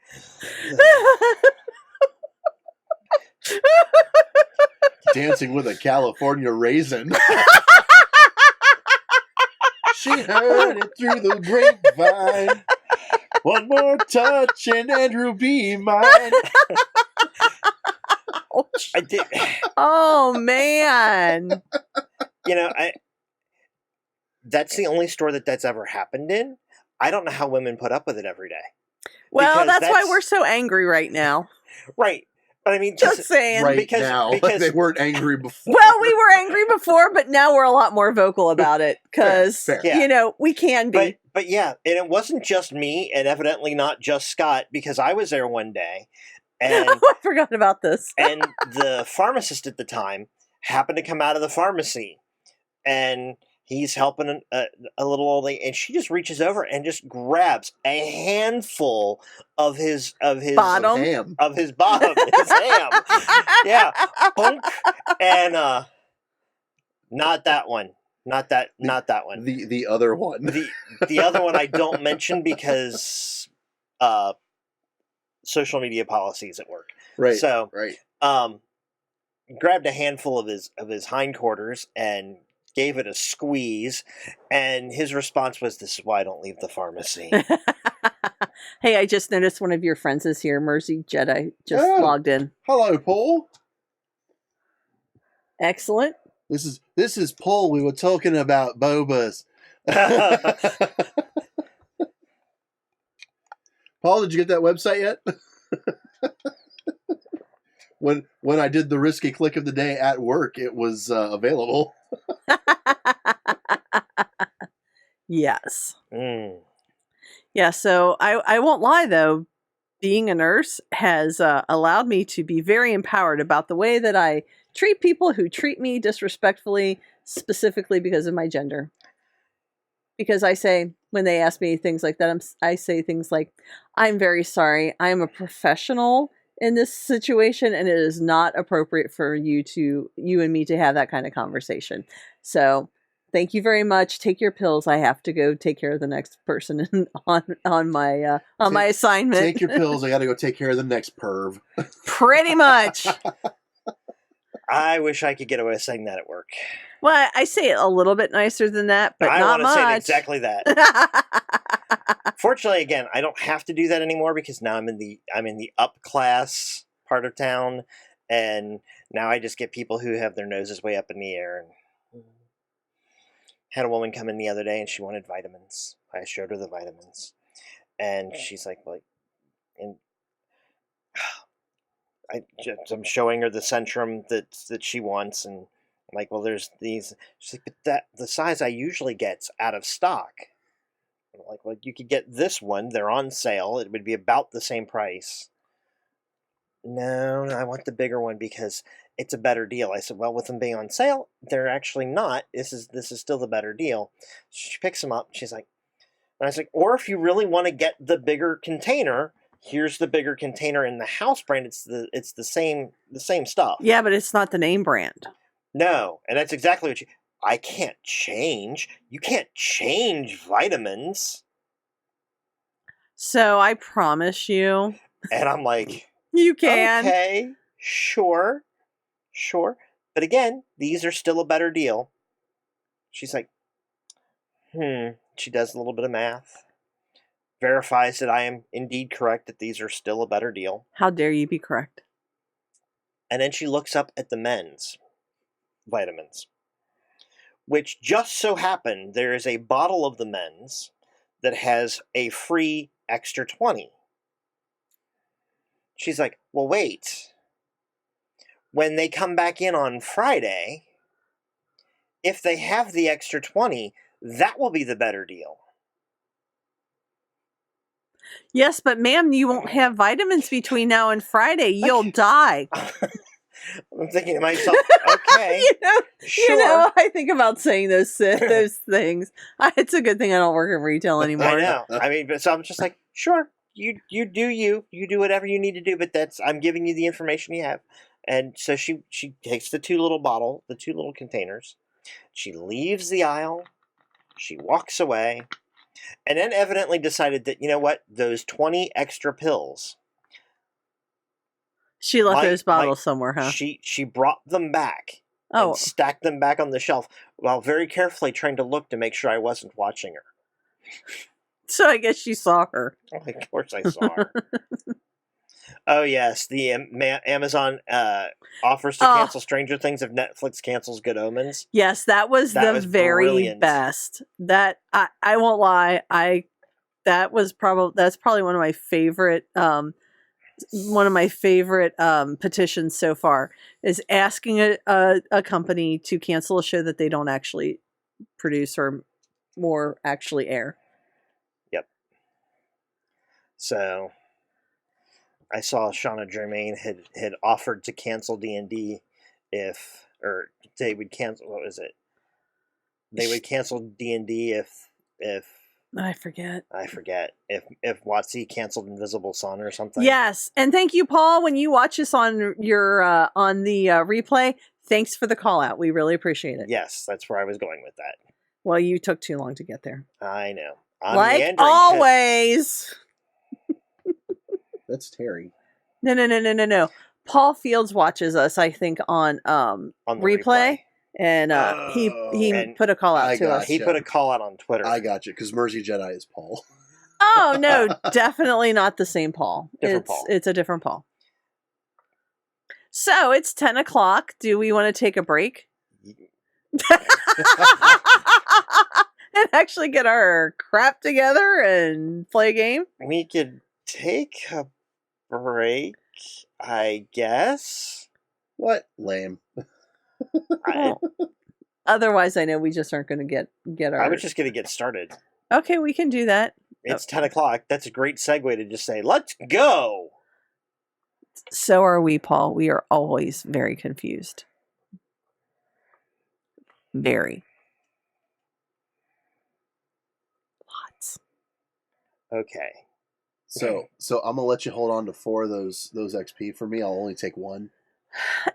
Dancing with a California raisin. She heard it through the grapevine. One more touch and Andrew be mine. I did. Oh man. That's the only store that's ever happened in. I don't know how women put up with it every day. Well, Because that's why that's- we're so angry right now. Right. But I mean, Just saying. Right because- now. because- They weren't angry before. Well, we were angry before, but now we're a lot more vocal about it because, Fair. Yeah. we can be. But yeah, and it wasn't just me, and evidently not just Scott, because I was there one day, and Oh, I forgot about this. and the pharmacist at the time happened to come out of the pharmacy, and he's helping a little old lady, and she just reaches over and just grabs a handful of his Bottom. Ham. of his bottom, his ham. Yeah, Bunk. And not that one, not that one. The other one. The other one I don't mention because social media policies at work. Right. So right. grabbed a handful of his hindquarters and gave it a squeeze, and his response was, "This is why I don't leave the pharmacy." Hey, I just noticed one of your friends is here. Mersey Jedi just Oh. logged in. Hello, Paul. Excellent. This is Paul. We were talking about bobas. Paul, did you get that website yet? When I did the risky click of the day at work, it was available. Yes. Mm. Yeah, so I won't lie though, being a nurse has allowed me to be very empowered about the way that I treat people who treat me disrespectfully, specifically because of my gender. Because I say, when they ask me things like that, I say things like, I'm very sorry, I am a professional in this situation, and it is not appropriate for you and me to have that kind of conversation. So thank you very much. Take your pills. I have to go take care of the next person on my assignment. Take your pills. I got to go take care of the next perv. Pretty much. I wish I could get away with saying that at work. Well, I say it a little bit nicer than that, but I not want to say much. exactly that. Fortunately, again, I don't have to do that anymore because now I'm in the up class part of town, and now I just get people who have their noses way up in the air. And had a woman come in the other day, and she wanted vitamins. I showed her the vitamins, and she's like, "Well," and I'm showing her the Centrum that she wants, and I'm like, "Well, there's these." She's like, "But the size I usually get's out of stock." I'm like, "Well, you could get this one. They're on sale. It would be about the same price." No, I want the bigger one because it's a better deal. I said, "Well, with them being on sale, they're actually not. This is still the better deal." She picks them up. She's like, and I was like, "Or if you really want to get the bigger container, here's the bigger container in the house brand. It's the same stuff." Yeah, but it's not the name brand. No, and that's exactly what I can't change. You can't change vitamins. So I promise you, And I'm like, you can. okay, sure. But again, these are still a better deal. She's like, She does a little bit of math. Verifies that I am indeed correct, that these are still a better deal. How dare you be correct? And then she looks up at the men's vitamins, which just so happened there is a bottle of the men's that has a free extra 20. She's like, well, wait. When they come back in on Friday, if they have the extra 20, that will be the better deal. Yes, but ma'am, you won't have vitamins between now and Friday. You'll die. I'm thinking to myself, okay, sure. You know, I think about saying those things. It's a good thing I don't work in retail anymore. I know. I mean, but so I'm just like, sure, you do you do whatever you need to do, but I'm giving you the information you have. And so she takes the two little containers, she leaves the aisle, she walks away, and then evidently decided that, you know what, those 20 extra pills. She left those bottles somewhere, huh? She brought them back. Oh, and stacked them back on the shelf while very carefully trying to look to make sure I wasn't watching her. so I guess you saw her. Oh, of course I saw her. Oh, yes. The Amazon offers to cancel Stranger Things if Netflix cancels Good Omens. Yes, that was the very brilliant. best. That I won't lie. That's probably one of my favorite petitions so far, is asking a company to cancel a show that they don't actually produce or actually air. Yep. So I saw Shauna Germain had offered to cancel D&D or they would cancel, what was it? They would cancel D&D if I forget. If WotC canceled Invisible Sun or something. Yes, and thank you, Paul. When you watch us on your on the replay, thanks for the call out. We really appreciate it. Yes, that's where I was going with that. Well, you took too long to get there. I know. Like always. That's Terry. No. Paul Fields watches us, I think, on replay. And he put a call out to us. He put a call out on Twitter. I got you, because Mersey Jedi is Paul. Oh, no, definitely not the same Paul. Paul. It's a different Paul. So it's 10 o'clock. Do we want to take a break? And actually get our crap together and play a game? We could take a break, I guess. What? Lame. Otherwise, I know we just aren't going to get our... I was just going to get started. Okay, we can do that. It's 10 o'clock. That's a great segue to just say, let's go! So are we, Paul. We are always very confused. Very. Lots. Okay. So I'm gonna let you hold on to 4 of those XP for me. I'll only take 1.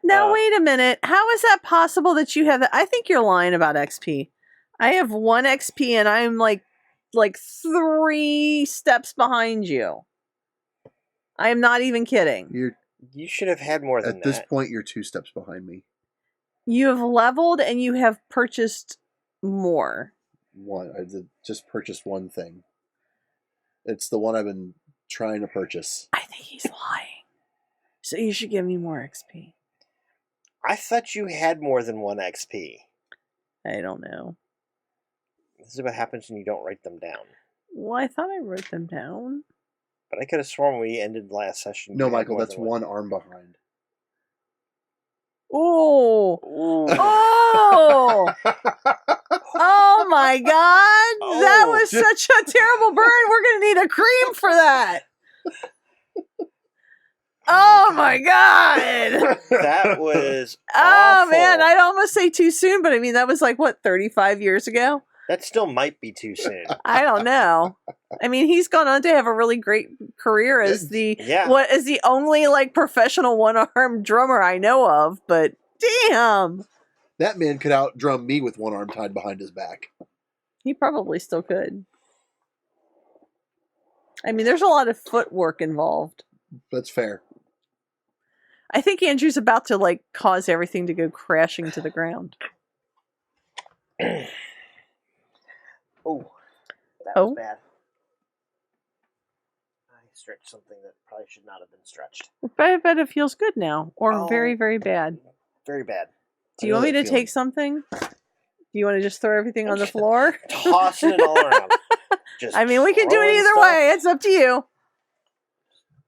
Now wait a minute. How is that possible that you have that? I think you're lying about XP. I have 1 XP and I'm like 3 steps behind you. I am not even kidding. You should have had more than that. At this point, you're 2 steps behind me. You have leveled and you have purchased more. I just purchased 1 thing. It's the one I've been trying to purchase. I think he's lying. So you should give me more XP. I thought you had more than 1 XP. I don't know. This is what happens when you don't write them down. Well, I thought I wrote them down. But I could have sworn we ended last session. No, Michael, that's 1 arm behind. Oh! Ooh. Oh! Oh my God! That was such a terrible burn. We're gonna need a cream for that. Oh my God! That was Oh awful. man, I'd almost say too soon, but I mean that was like what, 35 years ago? That still might be too soon. I don't know. I mean, he's gone on to have a really great career as the only like professional one-armed drummer I know of, but damn. That man could outdrum me with 1 arm tied behind his back. He probably still could. I mean, there's a lot of footwork involved. That's fair. I think Andrew's about to like cause everything to go crashing to the ground. Oh, that was bad. I stretched something that probably should not have been stretched. But I bet it feels good now, or very, very bad. Very bad. Do you want me to take something? Do you want to just throw everything on the floor? Tossing it all around. Just I mean, we can do it either stuff. way. It's up to you.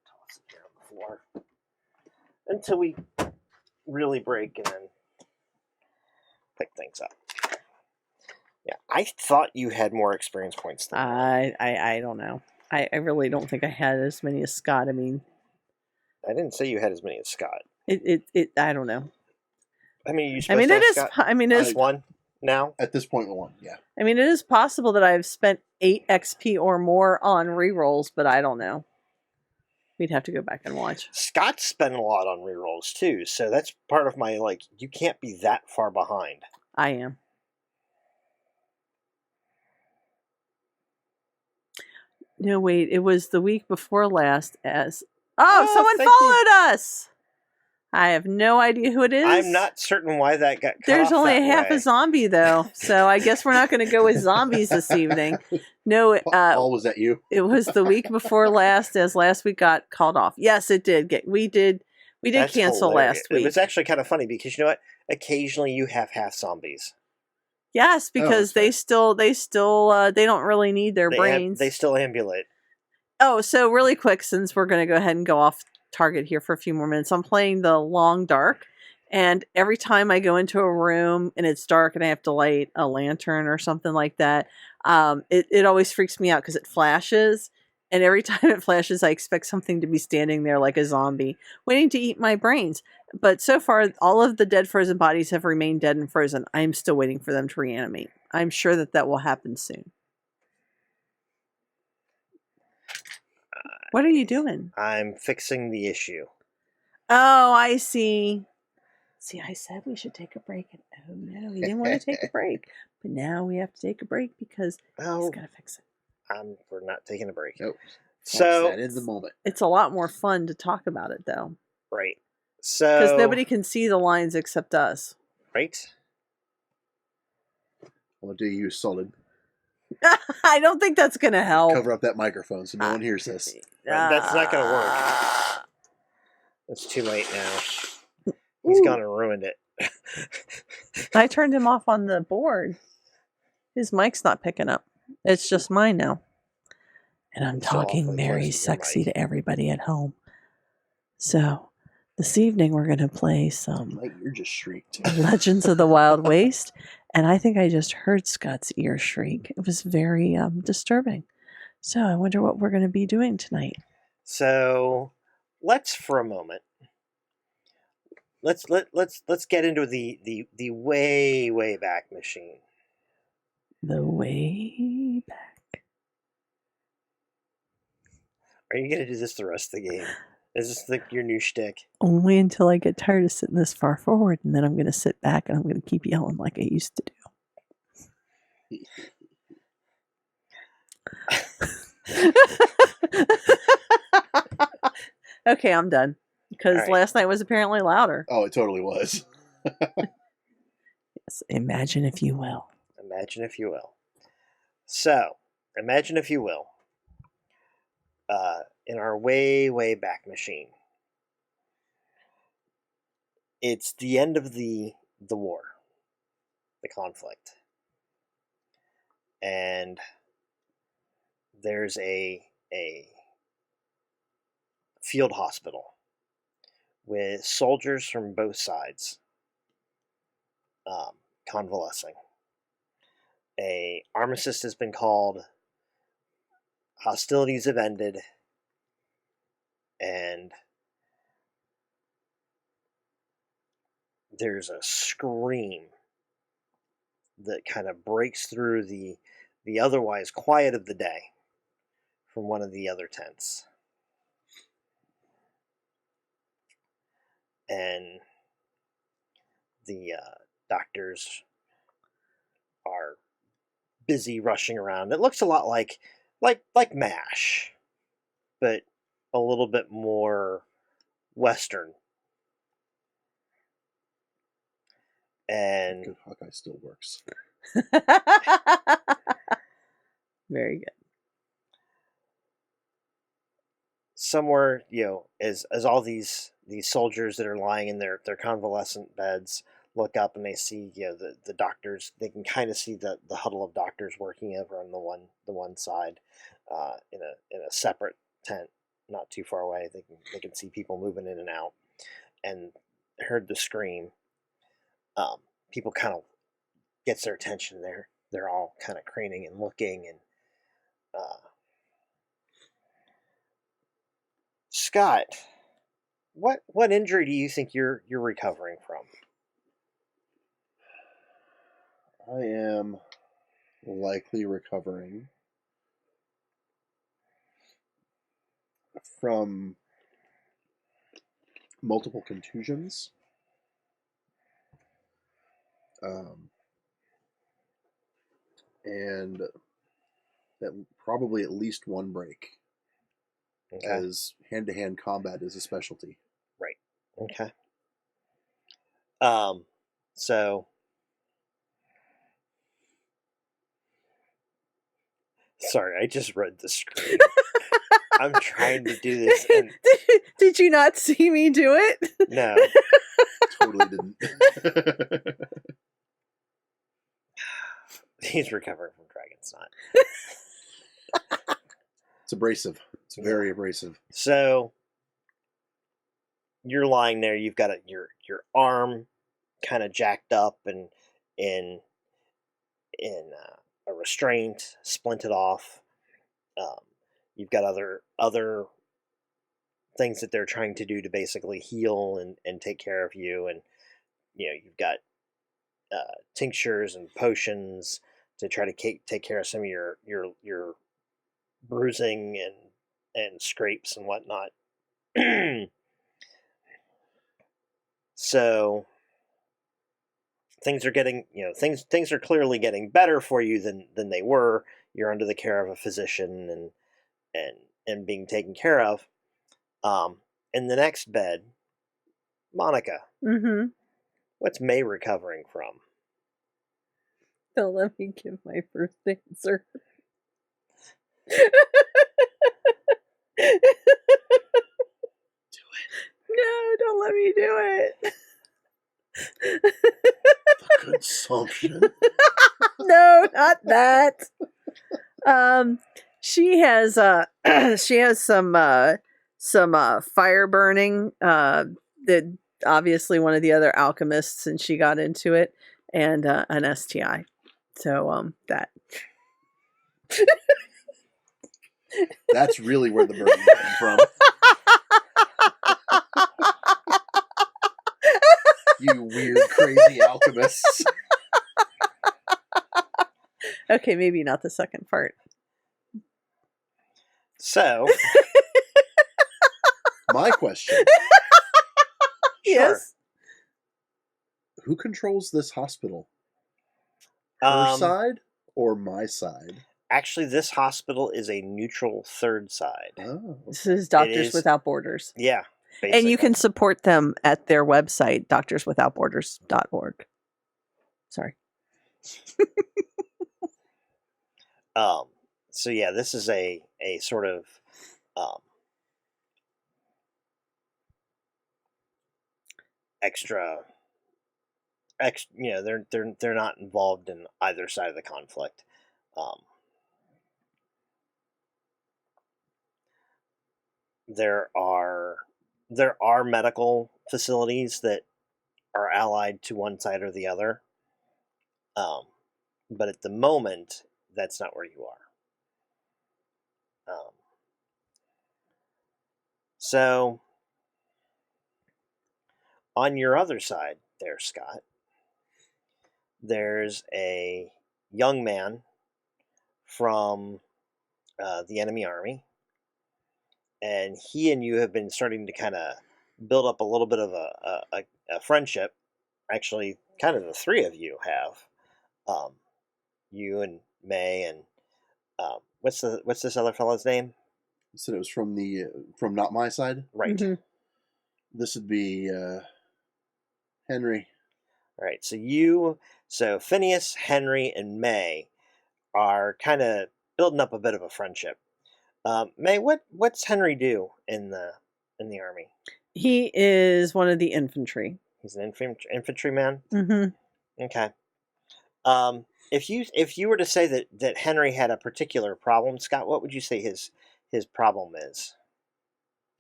Toss it here on the floor until we really break and then pick things up. Yeah, I thought you had more experience points than I don't know. I really don't think I had as many as Scott. I mean, I didn't say you had as many as Scott. I don't know. I mean, you I supposed mean, to it have is. Scott I mean, it is. one now. At this point, one. Yeah. I mean, it is possible that I've spent 8 XP or more on rerolls, but I don't know. We'd have to go back and watch. Scott's spent a lot on rerolls too, so that's part of my like. You can't be that far behind. I am. No, wait. It was the week before last. Oh, Someone thank you. followed us. I have no idea who it is. I'm not certain why that got cut There's off only that half way. a zombie though, so I guess we're not going to go with zombies this evening. No, Paul, was that you? it was the week before last, as last week got called off. Yes, it did. We did That's cancel hilarious. last week. It was actually kind of funny because you know what? Occasionally you have half zombies. Yes, because they still they don't really need their brains. They still ambulate. Oh, so really quick, since we're going to go ahead and go off target here for a few more minutes, I'm playing the Long Dark, and every time I go into a room and it's dark and I have to light a lantern or something like that, it always freaks me out because it flashes, and every time it flashes, I expect something to be standing there like a zombie, waiting to eat my brains. But so far, all of the dead frozen bodies have remained dead and frozen. I'm still waiting for them to reanimate. I'm sure that will happen soon. What are you doing? I'm fixing the issue. Oh, I see. See, I said we should take a break. And oh no, he didn't want to take a break. But now we have to take a break because he's Oh, got to fix it. we're not taking a break. Nope. So that in the moment. It's a lot more fun to talk about it though. right. So Because nobody can see the lines except us. right. Well, do you solid? I don't think that's going to help. Cover up that microphone so no one hears this. That's not gonna work. It's too late now. He's gone and ruined it. I turned him off on the board. His mic's not picking up. It's just mine now. And I'm So talking awfully very close to your sexy mic. to everybody at home. So, this evening we're going to play some Like you're just shrieked. Legends of the Wild Waste. And I think I just heard Scott's ear shriek. It was very disturbing. So, I wonder what we're going to be doing tonight. So let's for a moment. Let's get into the way back machine. The way back. Are you gonna do this the rest of the game? Is this your new shtick? Only until I get tired of sitting this far forward, and then I'm going to sit back and I'm going to keep yelling like I used to do. Okay, I'm done. Because Alright. last night was apparently louder. Oh, it totally was. Yes, imagine if you will. Imagine if you will. So, imagine if you will. In our way back machine. It's the end of the war, the conflict, and there's a field hospital with soldiers from both sides convalescing. A armistice has been called. Hostilities have ended, and there's a scream that kind of breaks through the otherwise quiet of the day from one of the other tents. And the doctors are busy rushing around. It looks a lot like MASH, but a little bit more Western. And Good Hawkeye still works. Very good. somewhere, as all these soldiers that are lying in their convalescent beds look up and they see the doctors. They can kind of see the huddle of doctors working over on the one side, in a separate tent not too far away. They can see people moving in and out, and heard the scream. People kind of gets their attention. They're all kind of craning and looking, and Scott, what injury do you think you're recovering from? I am likely recovering from multiple contusions. And probably at least one break, Okay. as hand-to-hand combat is a specialty. Right. Okay. So sorry, I just read the screen. I'm trying to do this and Did you not see me do it? no. Totally didn't. He's recovering from dragon snot. It's abrasive. It's very abrasive. So you're lying there. You've got your arm kind of jacked up and in a restraint, splinted off. You've got other things that they're trying to do to basically heal and take care of you, and you've got tinctures and potions to try to take care of some of your bruising and scrapes and whatnot. So things are getting things are clearly getting better for you than they were. You're under the care of a physician and being taken care of. In the next bed, Monica, Mm-hmm. what's May recovering from? Don't let me give my first answer. No, don't let me do it. The consumption. No, not that. She has some fire burning. That obviously one of the other alchemists, and she got into it, and an STI. So that. That's really where the burden came from. You weird, crazy alchemists. Okay, maybe not the second part. So, My question: Yes. who controls this hospital? Her side or my side? Actually, this hospital is a neutral third side. Oh, This is Doctors is- Without Borders. Yeah, And you basically. can support them at their website, doctorswithoutborders.org. Sorry. So yeah, this is a sort of they're not involved in either side of the conflict. There are medical facilities that are allied to one side or the other, but at the moment, that's not where you are. So, on your other side there, Scott, there's a young man from the enemy army, and he and you have been starting to kind of build up a little bit of a friendship. Actually, kind of the three of you have. You and May and what's this other fellow's name? you said it was from not my side. Right. Mhm. This would be Henry. All right. So Phineas, Henry, and May are kind of building up a bit of a friendship. May, what's Henry do in the army? He is one of the infantry. He's an infantryman. Mm-hmm. Okay. If you were to say that Henry had a particular problem, Scott, what would you say his problem is?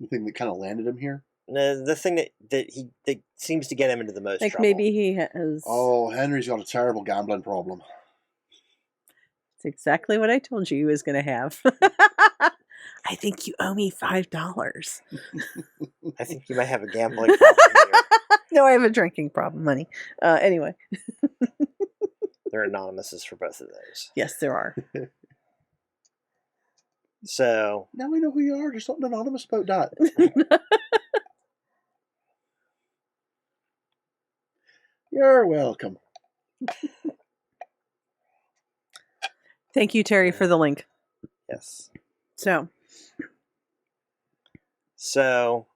The thing that kind of landed him here. The thing that seems to get him into the most Like trouble. maybe he has. Oh, Henry's got a terrible gambling problem. It's exactly what I told you he was going to have. I think you owe me $5. I think you might have a gambling problem here. No, I have a drinking problem, honey. Anyway. The There are anonymouses for both of those. Yes, there are. So Now we know who you are. Just something anonymous about that. You're welcome. Thank you, Terry, for the link. yes. So, So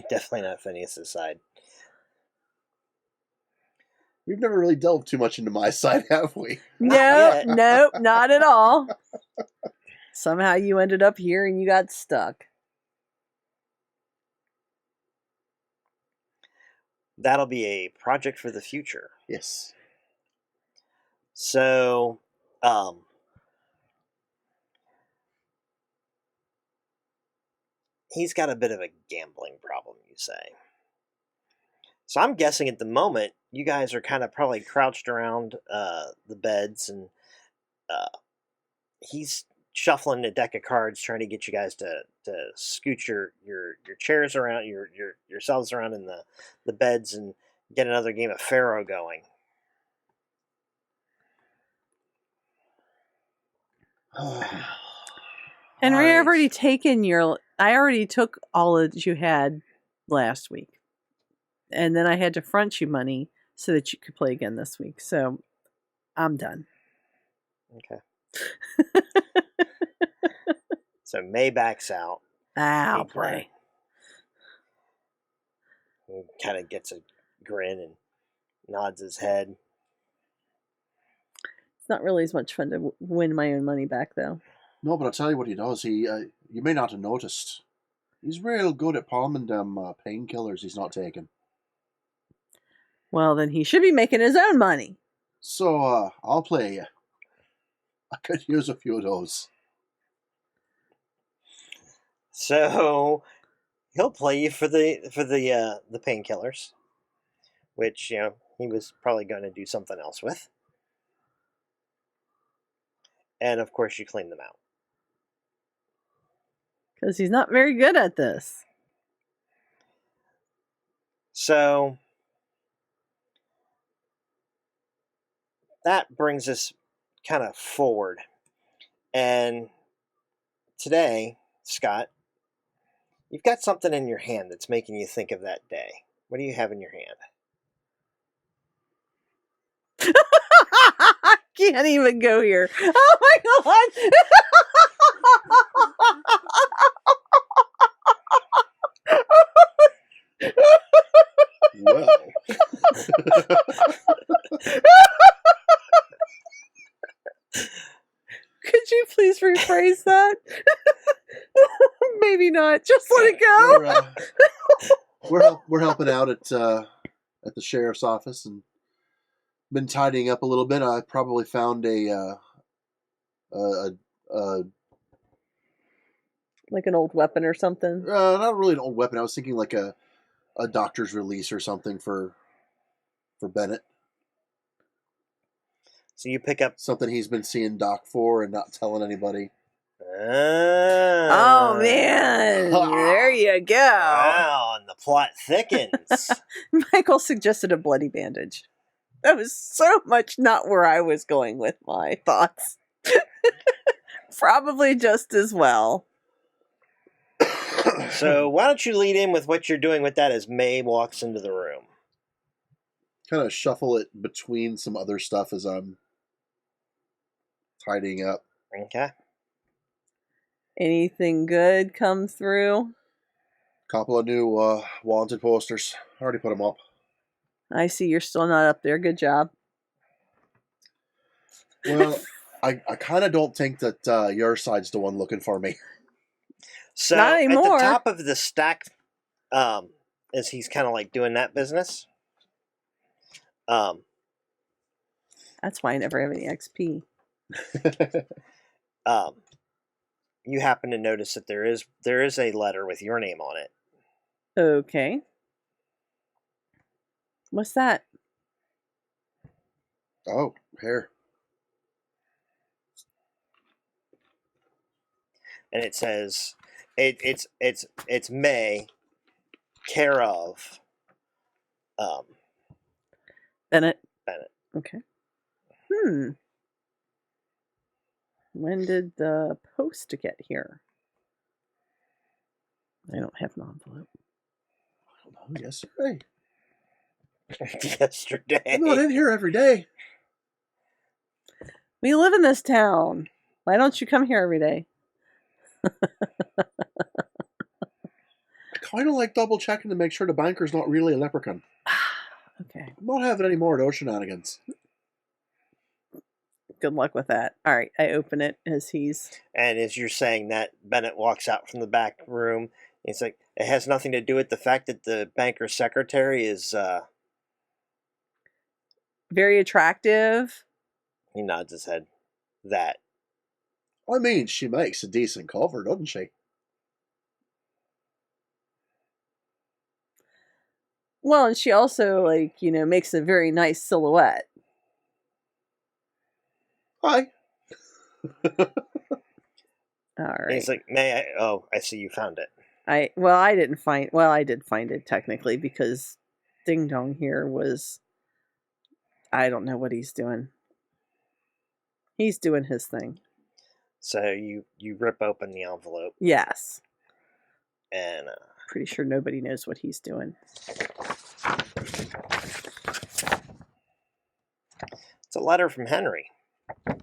definitely not Phineas's side. We've never really delved too much into my side, have we? no, yet. no, not at all. Somehow you ended up here and you got stuck. That'll be a project for the future. Yes. So, he's got a bit of a gambling problem, you say. So I'm guessing at the moment you guys are kind of probably crouched around the beds, and he's shuffling a deck of cards, trying to get you guys to scoot your chairs around, yourselves around in the beds, and get another game of Pharaoh going. Henry, Alright. I've already taken I already took all that you had last week. And then I had to front you money so that you could play again this week. So I'm done. Okay. So May backs out. I'll Big play. Kind of gets a grin and nods his head. It's not really as much fun to win my own money back, though. No, but I'll tell you what he does. You may not have noticed. He's real good at palming them painkillers he's not taking. Well, then he should be making his own money. So, I'll play you. I could use a few of those. So he'll play you for the painkillers, which he was probably going to do something else with, and of course you clean them out. Because he's not very good at this. So that brings us kind of forward, and today, Scott, you've got something in your hand that's making you think of that day. What do you have in your hand? I can't even go here. Oh my god! Well. Could you please rephrase that? Maybe not. Just let it go. We're helping out at the sheriff's office and been tidying up a little bit. I probably found a Like an old weapon or something. not really an old weapon. I was thinking like a doctor's release or something for Bennett. So you pick up. Something he's been seeing Doc for and not telling anybody. Oh man, there you go. Wow, and the plot thickens. Michael suggested a bloody bandage. That was so much not where I was going with my thoughts. Probably just as well. So why don't you lead in with what you're doing with that as May walks into the room? Kind of shuffle it between some other stuff as I'm tidying up. Okay. Anything good come through? Couple of new wanted posters. Already put them up. I see you're still not up there. Good job. Well, I kind of don't think that your side's the one looking for me. So Not at anymore. the top of the stack, as he's kind of like doing that business, That's why I never have any XP. you happen to notice that there is a letter with your name on it. Okay. What's that? Oh, here. And it says it's May care of Bennett. Bennett. Okay. When did the post get here? I don't have an envelope. I don't know, yesterday. Yesterday. I'm not in here every day. We live in this town. Why don't you come here every day? I kind of like double checking to make sure the banker's not really a leprechaun. Okay. I'm not having any more of those shenanigans. Good luck with that. All right, I open it as he's... And as you're saying that, Bennett walks out from the back room. He's like, it has nothing to do with the fact that the banker's secretary is, very attractive. he nods his head. That. I mean, she makes a decent cover, doesn't she? Well, and she also, like, makes a very nice silhouette. Hi. All And right. he's like, may I? Oh, I see you found it. I did find it technically because Ding Dong here was... I don't know what he's doing. He's doing his thing. So you rip open the envelope, Yes. and Pretty sure nobody knows what he's doing. it's a letter from Henry. And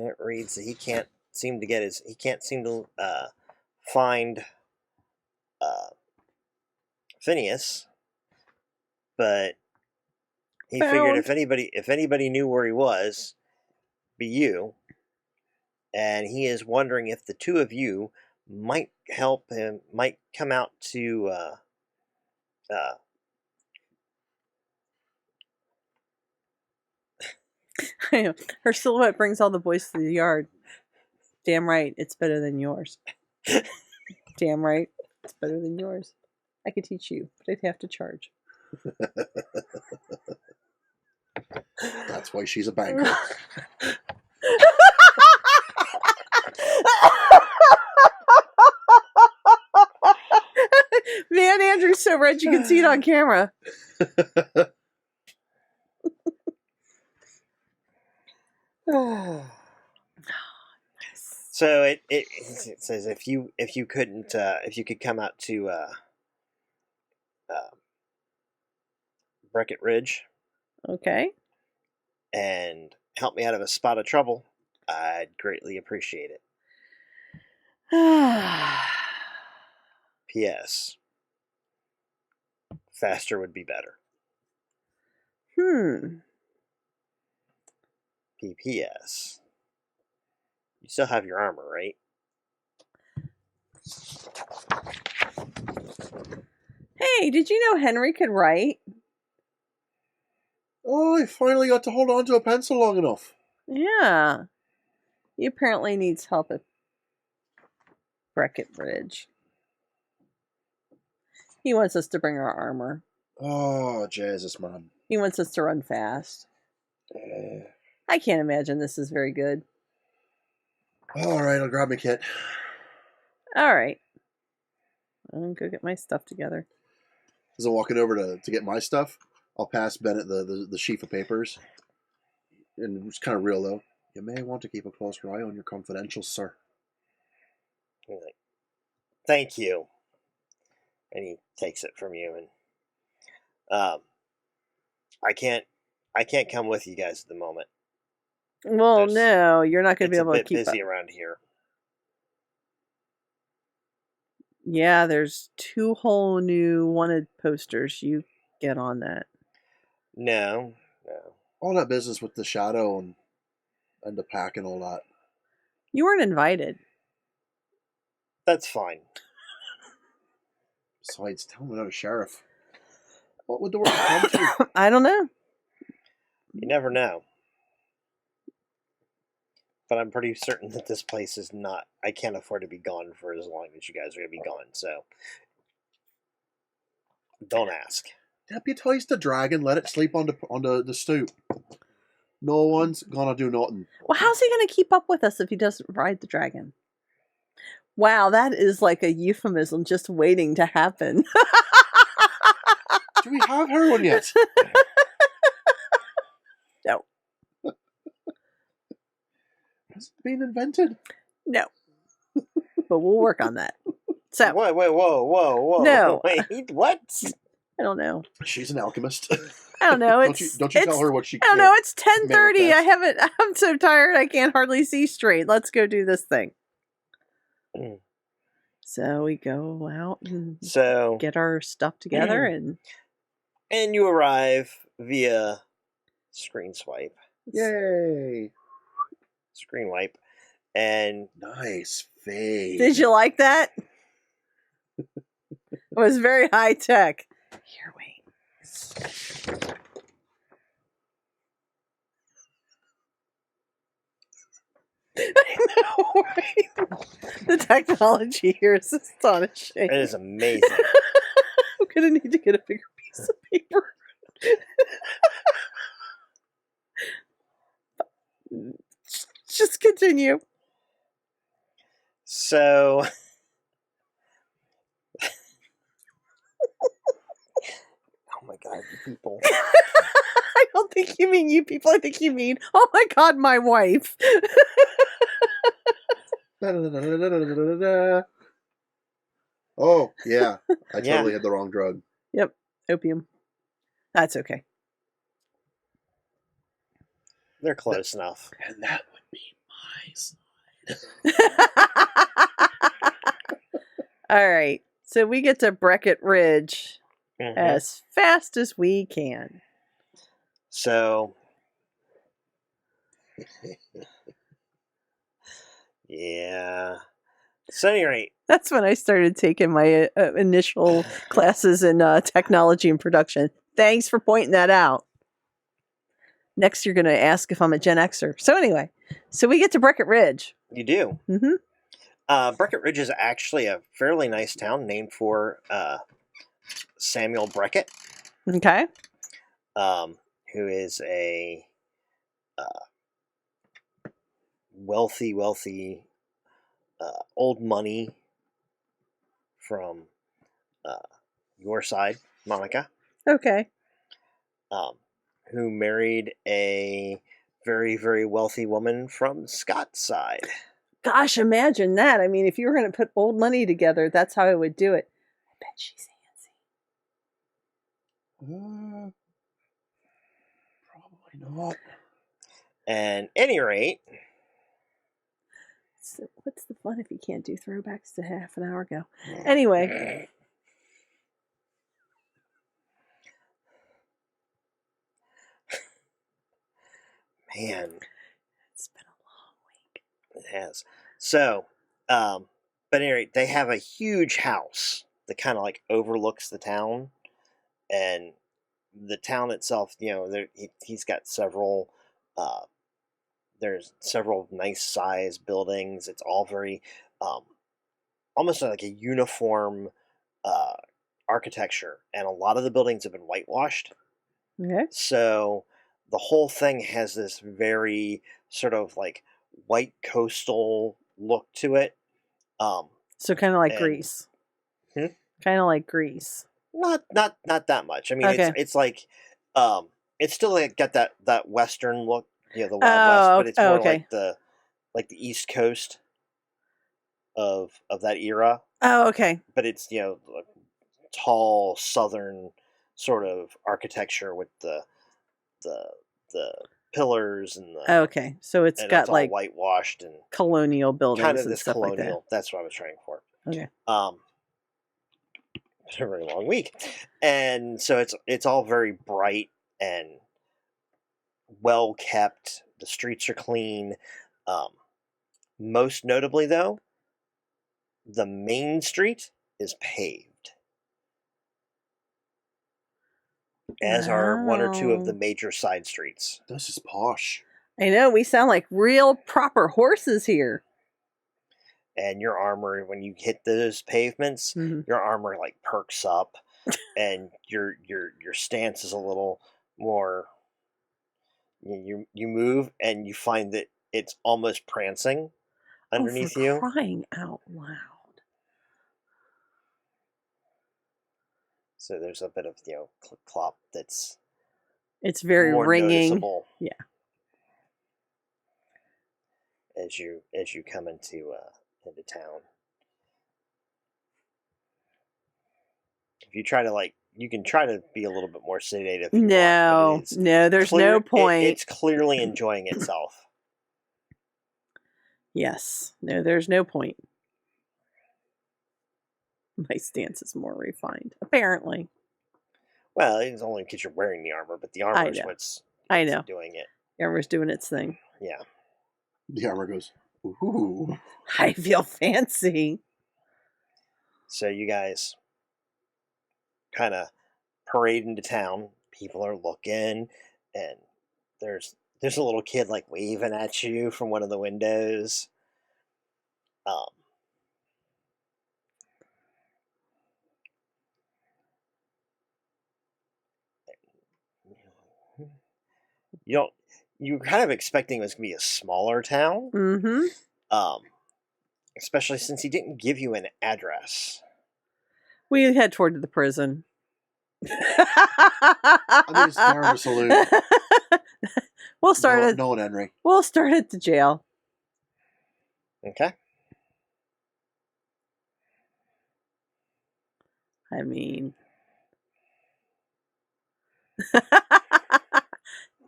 it reads that he can't seem to find Phineas, but he figured if anybody knew where he was, be you. And he is wondering if the two of you might help him, might come out to Her silhouette brings all the boys to the yard. Damn right, it's better than yours. Damn right, it's better than yours. I could teach you, but I'd have to charge. That's why she's a banker. Man, Andrew's so red you can see it on camera. So it says if you could come out to Brackett Ridge Okay. and help me out of a spot of trouble, I'd greatly appreciate it. P.S. Faster would be better. P.P.S. You still have your armor, right? Hey, did you know Henry could write? Oh, I finally got to hold on to a pencil long enough. Yeah. He apparently needs help at Brackett Ridge. He wants us to bring our armor. Oh, Jesus, man. He wants us to run fast. I can't imagine this is very good. All right, I'll grab my kit. All right. I'll go get my stuff together. As I'm walking over to get my stuff, I'll pass Bennett the sheaf of papers. And it's kind of real, though. You may want to keep a closer eye on your confidentials, sir. He's like, thank you. And he takes it from you, and I can't come with you guys at the moment. Well, no, you're not going to be able to keep busy up. around here. Yeah, there's 2 whole new wanted posters. You get on that. No. All that business with the shadow and the pack and all that. You weren't invited. That's fine. Besides, tell him another sheriff. What would the world come to? I don't know. You never know. But I'm pretty certain that this place is not... I can't afford to be gone for as long as you guys are going to be gone, so... Don't ask. Deputize the dragon, let it sleep on the stoop. No one's gonna do nothing. Well, how's he going to keep up with us if he doesn't ride the dragon? Wow, that is like a euphemism just waiting to happen. Do we have heroin yet? No. Has it been invented? No. But we'll work on that. So, Wait, whoa. No. Wait, what? I don't know. She's an alchemist. I don't know. Don't you tell her what she I don't know. It's 10:30. manifest. I'm so tired. I can't hardly see straight. Let's go do this thing. Mm. So we go out and So, get our stuff together, and and you arrive via screen swipe. Yay! Screen wipe. And Nice fade. did you like that? It was very high tech. Here, wait. I know, right? The technology here is astonishing. it is amazing. I'm gonna need to get a bigger piece of paper. Just continue. So, oh my god, you people. I don't think you mean you people. I think you mean, oh my god, my wife. Da-da-da-da-da-da-da-da. Oh, yeah. I Yeah. totally had the wrong drug. Yep, opium. That's okay. They're close enough. And that would be my side. All right, so we get to Breckett Ridge Mhm. as fast as we can. So, yeah. So, anyway, That's when I started taking my initial classes in technology and production. Thanks for pointing that out. Next, you're going to ask if I'm a Gen Xer. So anyway, so we get to Breckett Ridge. you do. Mm-hmm. Breckett Ridge is actually a fairly nice town named for Samuel Breckett, Okay. who is a wealthy old money from your side, Monica, Okay. who married a very, very wealthy woman from Scott's side. Gosh, imagine that. I mean, if you were going to put old money together, that's how I would do it. I bet she's handsy. Probably not. And any rate, So what's the fun if you can't do throwbacks to half an hour ago? Anyway, man, it's been a long week. it has. So, but anyway, they have a huge house that kind of like overlooks the town, and the town itself, you know, he's got several. There's several nice size buildings. It's all very, almost like a uniform architecture, and a lot of the buildings have been whitewashed. Okay. So the whole thing has this very sort of like white coastal look to it. So kind of like And- Greece. Hmm? Kind of like Greece. Not that much. I mean, Okay. it's like it's still like got that western look, you know, the Wild West, Oh, but it's more okay. like the East Coast of that era. Oh, okay. But it's, you know, like tall southern sort of architecture with the pillars and the Okay. So it's and got it's all like whitewashed and colonial buildings kind of and this stuff colonial. That's what I was trying for. like that. Okay. It's a very long week, and so it's all very bright and well kept. The streets are clean. Most notably, though, the main street is paved, as are one or two of the Wow. major side streets. This is posh. I know, we sound like real proper horses here. And your armor, when you hit those pavements, Mhm. your armor like perks up, and your stance is a little more. You move, and you find that it's almost prancing underneath for you. crying out loud. So there's a bit of clip clop that's It's very more ringing. noticeable. Yeah. As you come into town. If you try to you can try to be a little bit more sedated if you want, No, but it's no, there's no point. It's clearly enjoying itself. Yes. No, there's no point. My stance is more refined, apparently. Well, it's only because you're wearing the armor, but the armor is what's I know. doing it. The armor's doing its thing. Yeah. The armor goes, ooh. I feel fancy. So you guys kind of parade into town. People are looking, and there's a little kid waving at you from one of the windows. You're kind of expecting it was going to be a smaller town. Mm-hmm. Especially since he didn't give you an address. We head toward the prison. I mean, it's Farmer Saloon. We'll start at Nolan Henry. We'll start at the jail. Okay. I mean,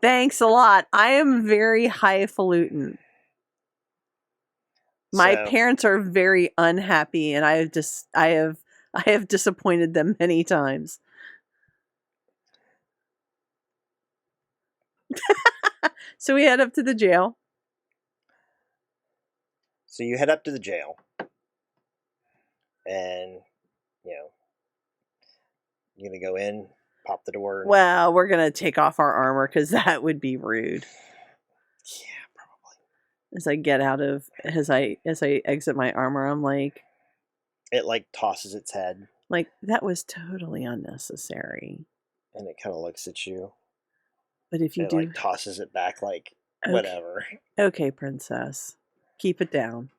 thanks a lot. I am very highfalutin. My parents are very unhappy, and I have disappointed them many times. So we head up to the jail. So you head up to the jail, and you're gonna go in, pop the door. Well, we're gonna take off our armor because that would be rude. Yeah, probably. As I get out of, as I exit my armor, I'm like, it tosses its head. That was totally unnecessary. And it kind of looks at you. But if you do, tosses it back whatever. Okay, princess, keep it down.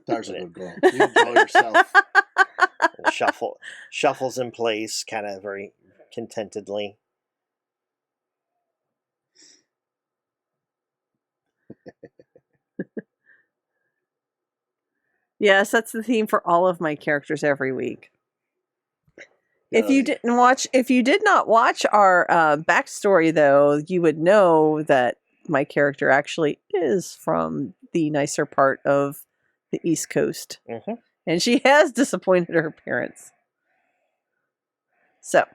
There's a good girl. You enjoy yourself. And shuffles in place, kind of very contentedly. Yes, that's the theme for all of my characters every week. If you did not watch our backstory, though, you would know that my character actually is from the nicer part of the East Coast. Mm-hmm. And she has disappointed her parents. So.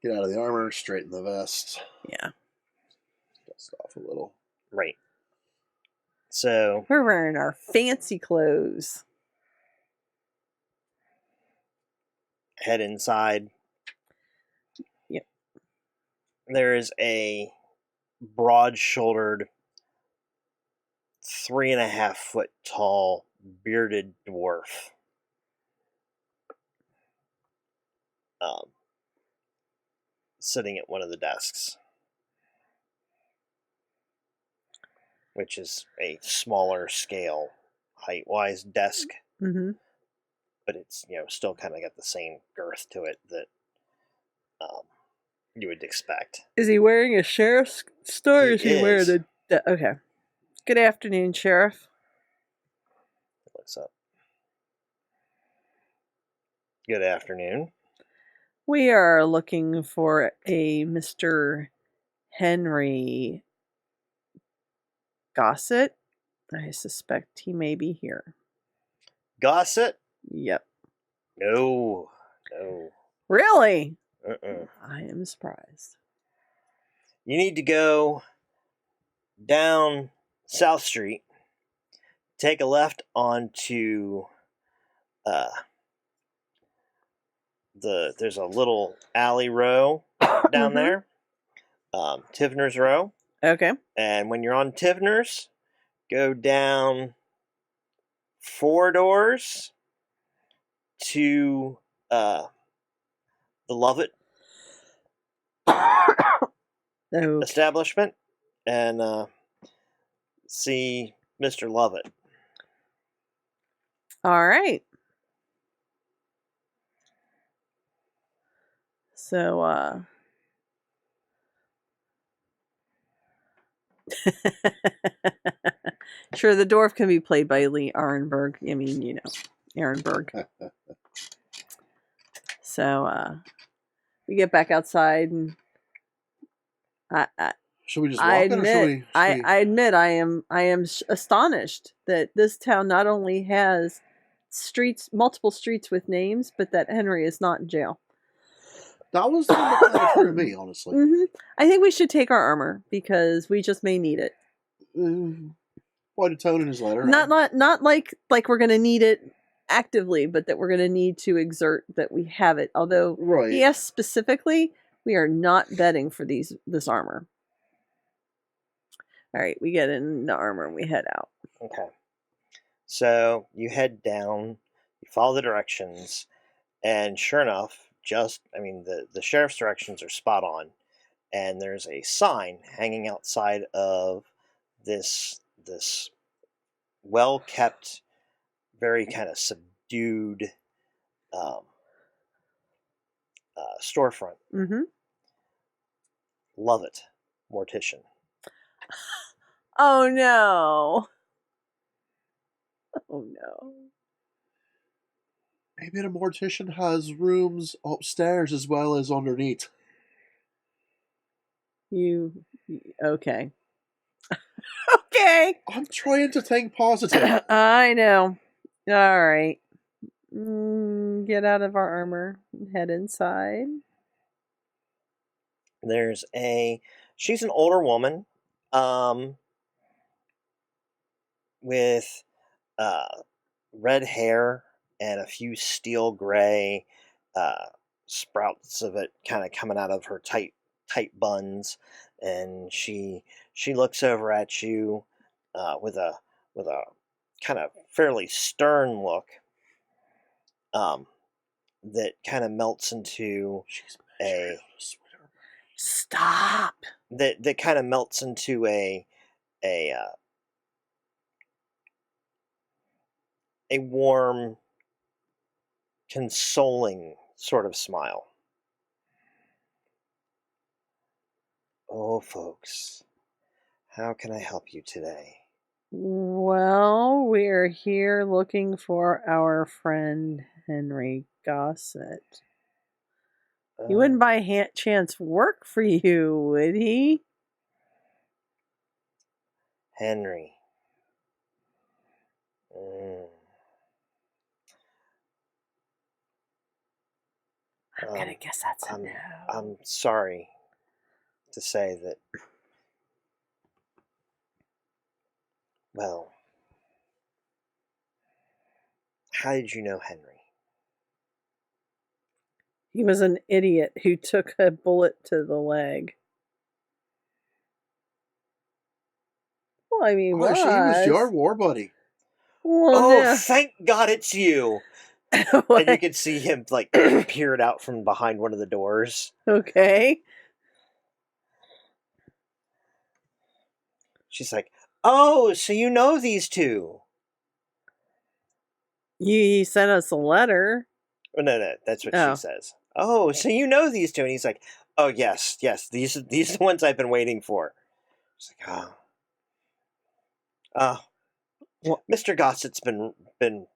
Get out of the armor, straighten the vest. Yeah. Dust off a little. Right. So. We're wearing our fancy clothes. Head inside. Yep. There is a broad-shouldered, 3.5 foot tall, bearded dwarf. Sitting at one of the desks, which is a smaller scale, height-wise desk. Mm-hmm. But it's still kind of got the same girth to it that you would expect. Is he wearing a sheriff's star? Or is he wearing a? Okay. Good afternoon, Sheriff. What's up? Good afternoon. We are looking for a Mr. Henry Gossett. I suspect he may be here. Gossett? Yep. No. Really? Uh-uh. I am surprised. You need to go down South Street, take a left onto there's a little alley row down there, Tivner's Row. Okay. And when you're on Tivner's, go down 4 doors to the Lovett establishment and see Mr. Lovett. All right. So, sure, the dwarf can be played by Lee Arenberg. I mean, you know, Arenberg. So, we get back outside, and I Should we just I walk it, or should admit, we? I admit, I am astonished that this town not only has multiple streets with names, but that Henry is not in jail. That was the thing that kind of threw me, honestly. I think we should take our armor because we just may need it. Quite a tone in his letter. Not like we're going to need it actively, but that we're going to need to exert that we have it. Although Right. he asked specifically, we are not betting for this armor. All right, we get in the armor and we head out. Okay. So you head down, you follow the directions, and sure enough, the sheriff's directions are spot on, and there's a sign hanging outside of this well-kept, very kind of subdued storefront. Mm-hmm. Love it, Mortician. Oh no! Oh no! Maybe the mortician has rooms upstairs as well as underneath. Okay? Okay. I'm trying to think positive. I know. All right. Get out of our armor. Head inside. She's an older woman, with red hair and a few steel gray sprouts of it kind of coming out of her tight buns, and she looks over at you with a kind of fairly stern look that kind of melts into Stop. that kind of melts into a warm, consoling sort of smile. Oh, folks, how can I help you today? Well, we're here looking for our friend Henry Gossett. He wouldn't by chance work for you, would he? Henry. I'm gonna guess that's a no. I'm sorry to say that. Well, how did you know Henry? He was an idiot who took a bullet to the leg. Well, I mean, She was your war buddy. Well, thank God it's you. And you can see him like peered out from behind one of the doors. Okay. She's like, "Oh, so you know these two?" He sent us a letter. Oh, no, that's what she says. "Oh, so you know these two?" And he's like, "Oh, yes, these are the ones I've been waiting for." She's like, well, Mr. Gossett's been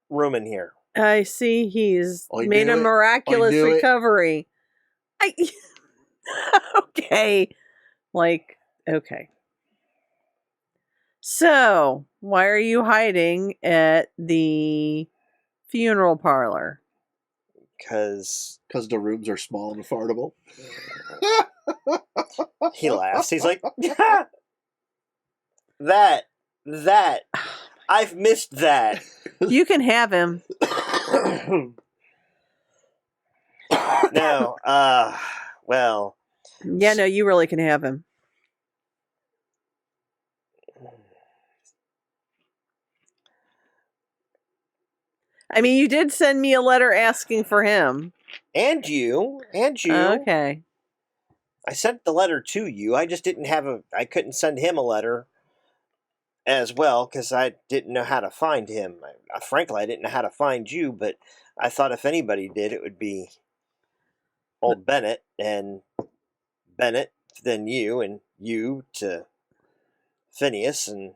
rooming here. I see he's made a miraculous recovery. Okay. Okay. So, why are you hiding at the funeral parlor? Because the rooms are small and affordable. He laughs. He's like, that, I've missed that. You can have him. No, well. Yeah, no, you really can have him. I mean, you did send me a letter asking for him. And you. Okay. I sent the letter to you. I just I couldn't send him a letter as well because I didn't know how to find him. Frankly, I didn't know how to find you, but I thought if anybody did, it would be old Bennett, and Bennett, then you, and you to Phineas, and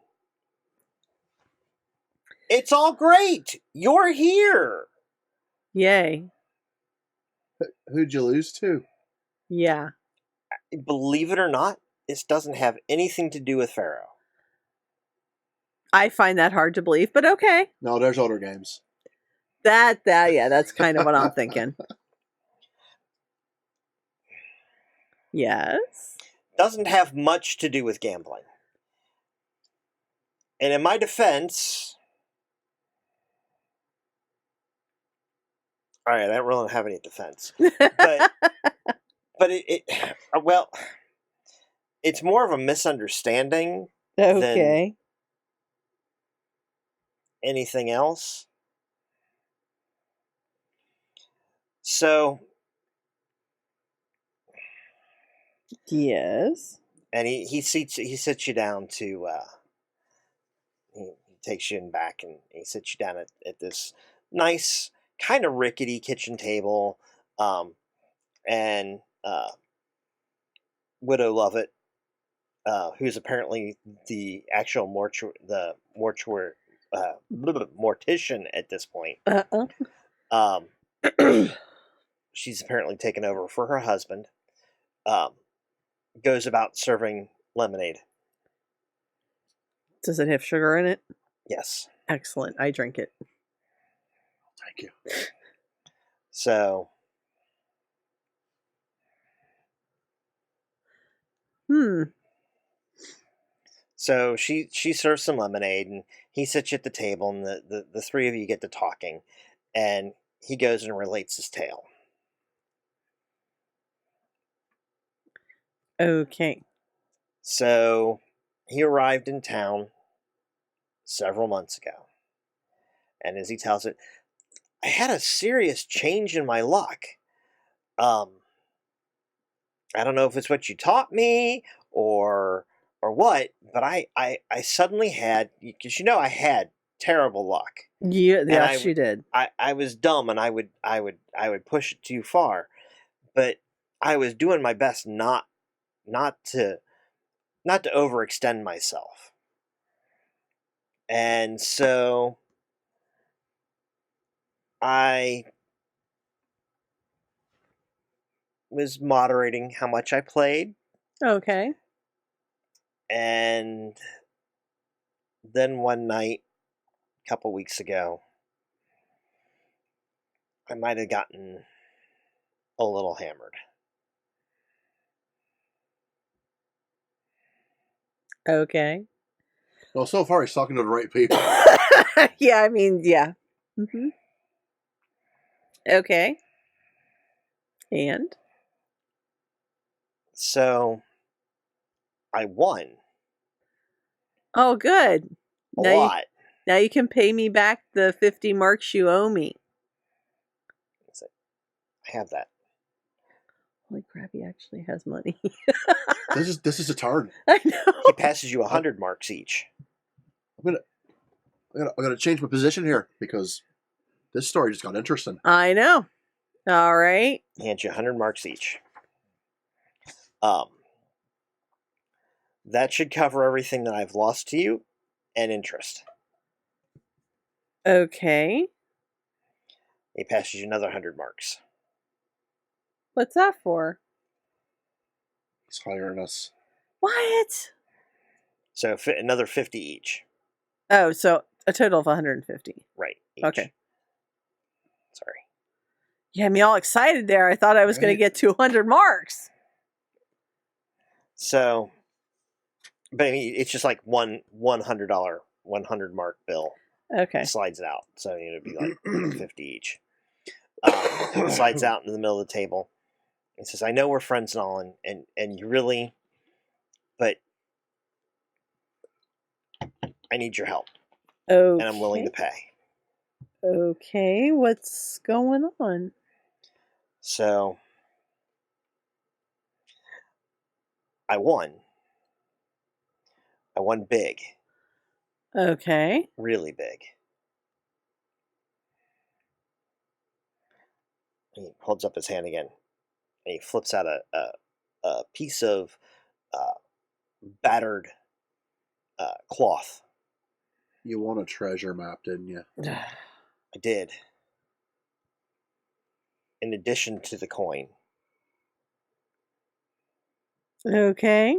it's all great. You're here. Yay. Who'd you lose to? Yeah. Believe it or not, this doesn't have anything to do with Pharaoh. I find that hard to believe, but okay. No, there's older games. Yeah, that's kind of what I'm thinking. Yes. Doesn't have much to do with gambling. And in my defense, all right, I don't really have any defense, but well, it's more of a misunderstanding Okay. anything else. So, Yes. and he sits you down to he takes you in back and he sits you down at this nice kind of rickety kitchen table, and Widow Lovett, who's apparently the actual mortician at this point. Uh-uh. Um, she's apparently taken over for her husband. Goes about serving lemonade. Does it have sugar in it? Yes. Excellent. I drink it. Thank you. So, so she serves some lemonade, and he sits you at the table, and the three of you get to talking, and he goes and relates his tale. Okay. So he arrived in town several months ago, and as he tells it, I had a serious change in my luck. I don't know if it's what you taught me or what, but I suddenly had, because I had terrible luck. Yeah, yes, you did. I was dumb, and I would push it too far, but I was doing my best not to overextend myself. And so I was moderating how much I played. Okay. And then one night, a couple weeks ago, I might have gotten a little hammered. Okay. Well, so far he's talking to the right people. Yeah, I mean, yeah. Mm-hmm. Okay. And? So I won Oh, good. a Now lot. Now you can pay me back the 50 marks you owe me. I have that. Holy crap, he actually has money. This is a turn. I know. He passes you 100 marks each. I'm gonna change my position here because this story just got interesting. I know. All right. He hands you 100 marks each. That should cover everything that I've lost to you and interest. Okay. He passes you another 100 marks. What's that for? He's hiring us. What? So another 50 each. Oh, so a total of 150. Right. Each. Okay. Sorry. You had me all excited there. I thought I was going to get 200 marks. So, but I mean, it's just like $100 100 mark bill. Okay. Slides it out. So it'd be like 50 each. Slides out into the middle of the table. He says, I know we're friends and all, and you really, but I need your help. Okay. And I'm willing to pay. Okay, what's going on? So I won. I won big. Okay. Really big. He holds up his hand again. And he flips out a piece of battered cloth. You won a treasure map, didn't you? I did. In addition to the coin. Okay.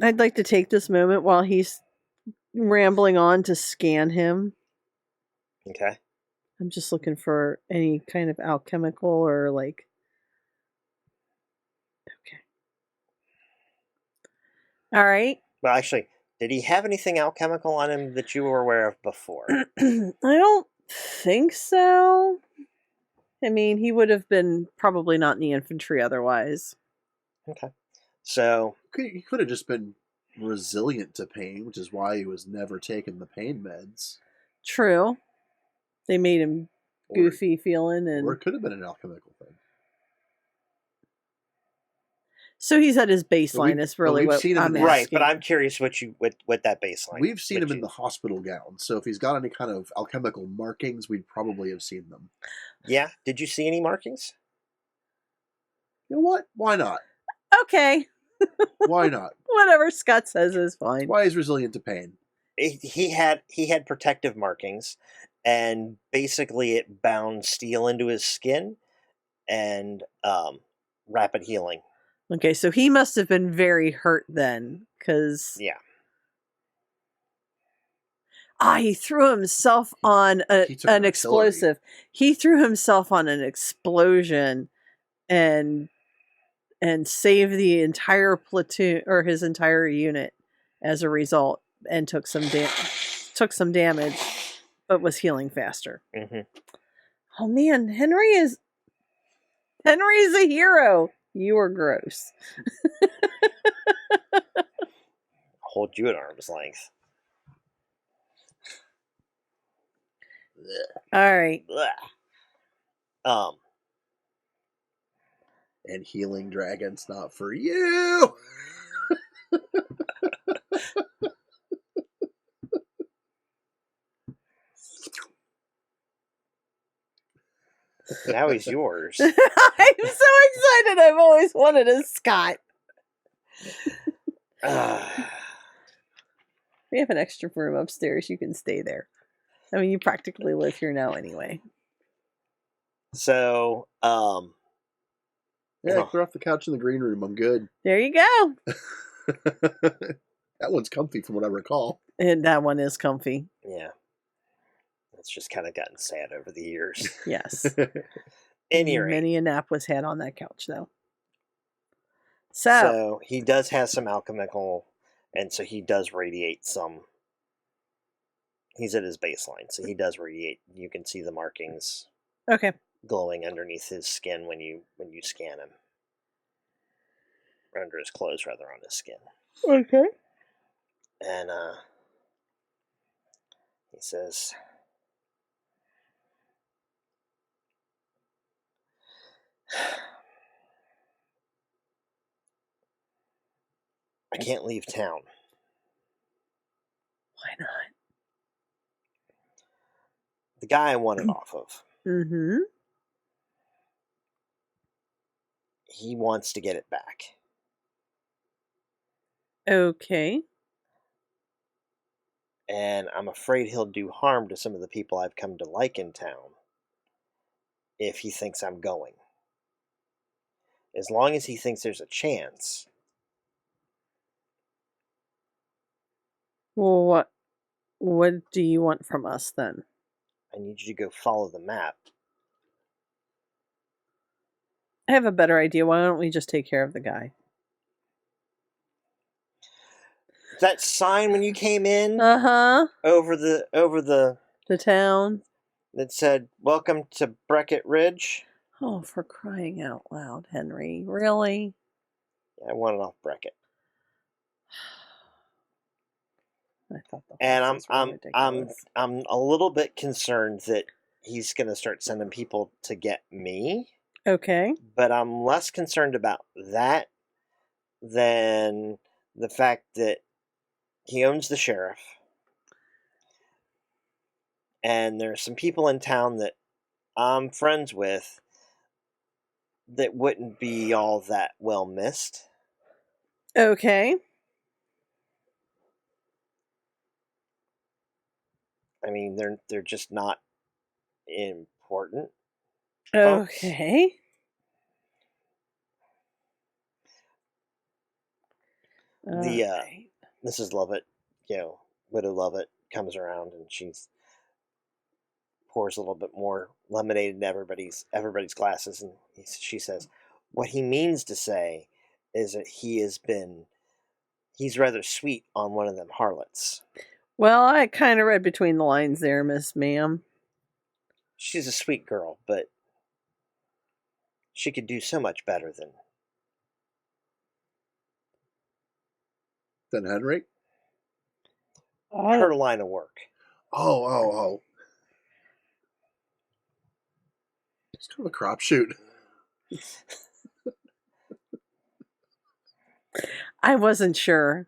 I'd like to take this moment while he's rambling on to scan him. Okay. I'm just looking for any kind of alchemical or like. Okay. All right. Well, actually, did he have anything alchemical on him that you were aware of before? I don't think so. I mean, he would have been probably not in the infantry otherwise. Okay. So He could have just been resilient to pain, which is why he was never taking the pain meds. True. They made him goofy feeling, Or and it could have been an alchemical thing. so he's at his But baseline. we- Is really but we've what seen him I'm in- right, asking. but I'm curious what that baseline. We've seen would him in you- the hospital gown, so if he's got any kind of alchemical markings, we'd probably have seen them. Yeah. Did you see any markings? You know what? Why not? Okay, Why not? whatever Scott says is fine. Why is resilient to pain? He had protective markings, and basically it bound steel into his skin, and rapid healing. Okay, so he must have been very hurt then, because Yeah. he threw himself on He took an artillery. explosive. He threw himself on an explosion, and saved the entire platoon or his entire unit as a result, and took some damage, but was healing faster. Hmm. Oh man, Henry's a hero. You are gross. Hold you at arm's length. All right. Blech. And healing dragons not for you. Now he's yours. I'm so excited. I've always wanted a Scott. We have an extra room upstairs. You can stay there. I mean, you practically live here now anyway. So, Yeah, clear off the couch in the green room. I'm good. There you go. That one's comfy from what I recall. And that one is comfy. yeah. It's just kind of gotten sad over the years. Yes. Any rate, Many a nap was had on that couch, though. so he does have some alchemical, and so he does radiate some. He's at his baseline, so he does radiate. You can see the markings Okay. glowing underneath his skin when you scan him. Or under his clothes, rather, on his skin. Okay. And he says, I can't leave town. Why not? The guy I want it off of, Mm-hmm. he wants to get it back. Okay. And I'm afraid he'll do harm to some of the people I've come to like in town if he thinks I'm going. As long as he thinks there's a chance. Well, what do you want from us then? I need you to go follow the map. I have a better idea. Why don't we just take care of the guy? That sign when you came in Uh-huh. over the The town. that said "Welcome to Breckett Ridge." Oh, for crying out loud, Henry. Really? I want it off Breckett. I thought the And horses were ridiculous. I'm a little bit concerned that he's going to start sending people to get me, Okay. but I'm less concerned about that than the fact that he owns the sheriff, and there's some people in town that I'm friends with that wouldn't be all that well missed. Okay. I mean, they're just not important. Folks. Okay. The Alright. Mrs. Lovett, Widow Lovett comes around and she's pours a little bit more lemonade into everybody's glasses, and she says, "What he means to say is that he's rather sweet on one of them harlots. Well, I kind of read between the lines there, Miss Ma'am. She's a sweet girl, but she could do so much better than Henry? her line of work." Oh. It's kind of a crapshoot. I wasn't sure.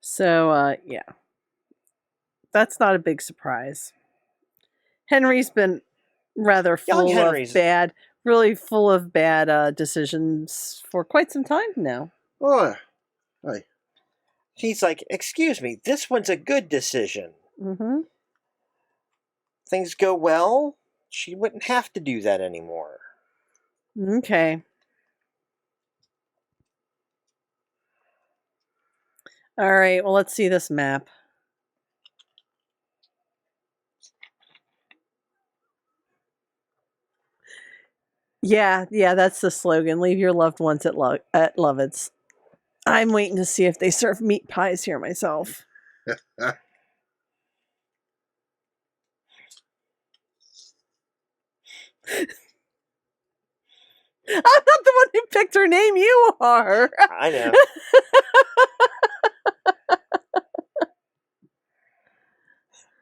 So, yeah. That's not a big surprise. Henry's been rather Young full Henry's- of bad, really full of bad decisions for quite some time now. Oh, hi. He's like, "Excuse me, this one's a good decision. Mm-hmm. Things go well, she wouldn't have to do that anymore." Okay. All right, well, let's see this map. Yeah, that's the slogan. Leave your loved ones at Lovett's. I'm waiting to see if they serve meat pies here myself. I'm not the one who picked her name. You are. I know.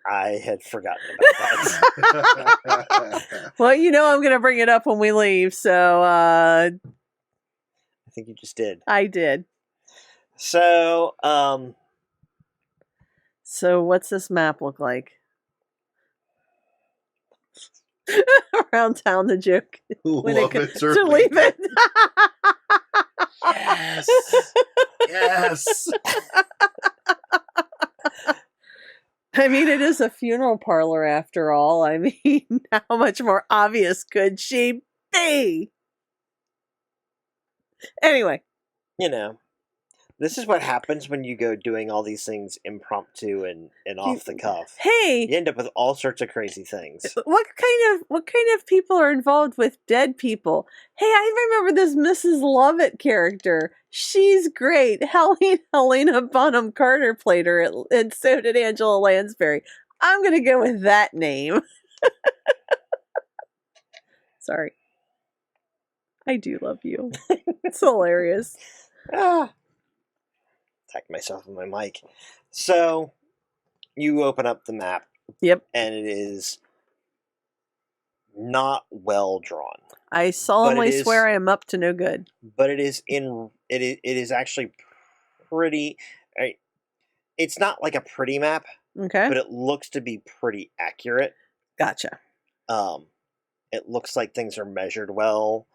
I had forgotten about that. Well, I'm going to bring it up when we leave. So I think you just did. I did. So, So what's this map look like? Around town, the joke. When Love it it or to leave it. Yes. Yes. I mean, it is a funeral parlor after all. I mean, how much more obvious could she be? Anyway. this is what happens when you go doing all these things impromptu and off the cuff. Hey, You end up with all sorts of crazy things. what kind of people are involved with dead people? Hey, I remember this Mrs. Lovett character. She's great. Helena Bonham Carter played her, and so did Angela Lansbury. I'm going to go with that name. Sorry. I do love you. It's hilarious. Attacked myself with my mic. So, you open up the map. Yep. And it is not well drawn. I solemnly swear I am up to no good. But it is actually pretty. It's not like a pretty map, Okay. but it looks to be pretty accurate. Gotcha. It looks like things are measured well.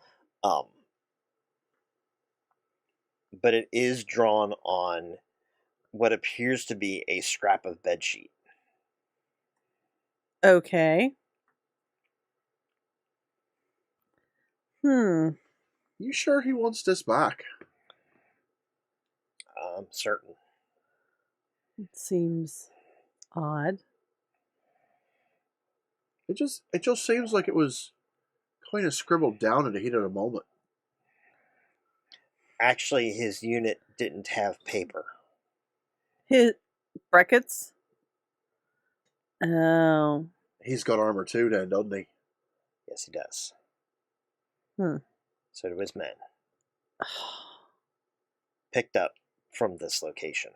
But it is drawn on what appears to be a scrap of bedsheet. Okay. You sure he wants this back? I'm certain. It seems odd. It just seems like it was kind of scribbled down in the heat of the moment. Actually, his unit didn't have paper. His brackets? Oh. He's got armor too, then, doesn't he? Yes, he does. So do his men. Picked up from this location.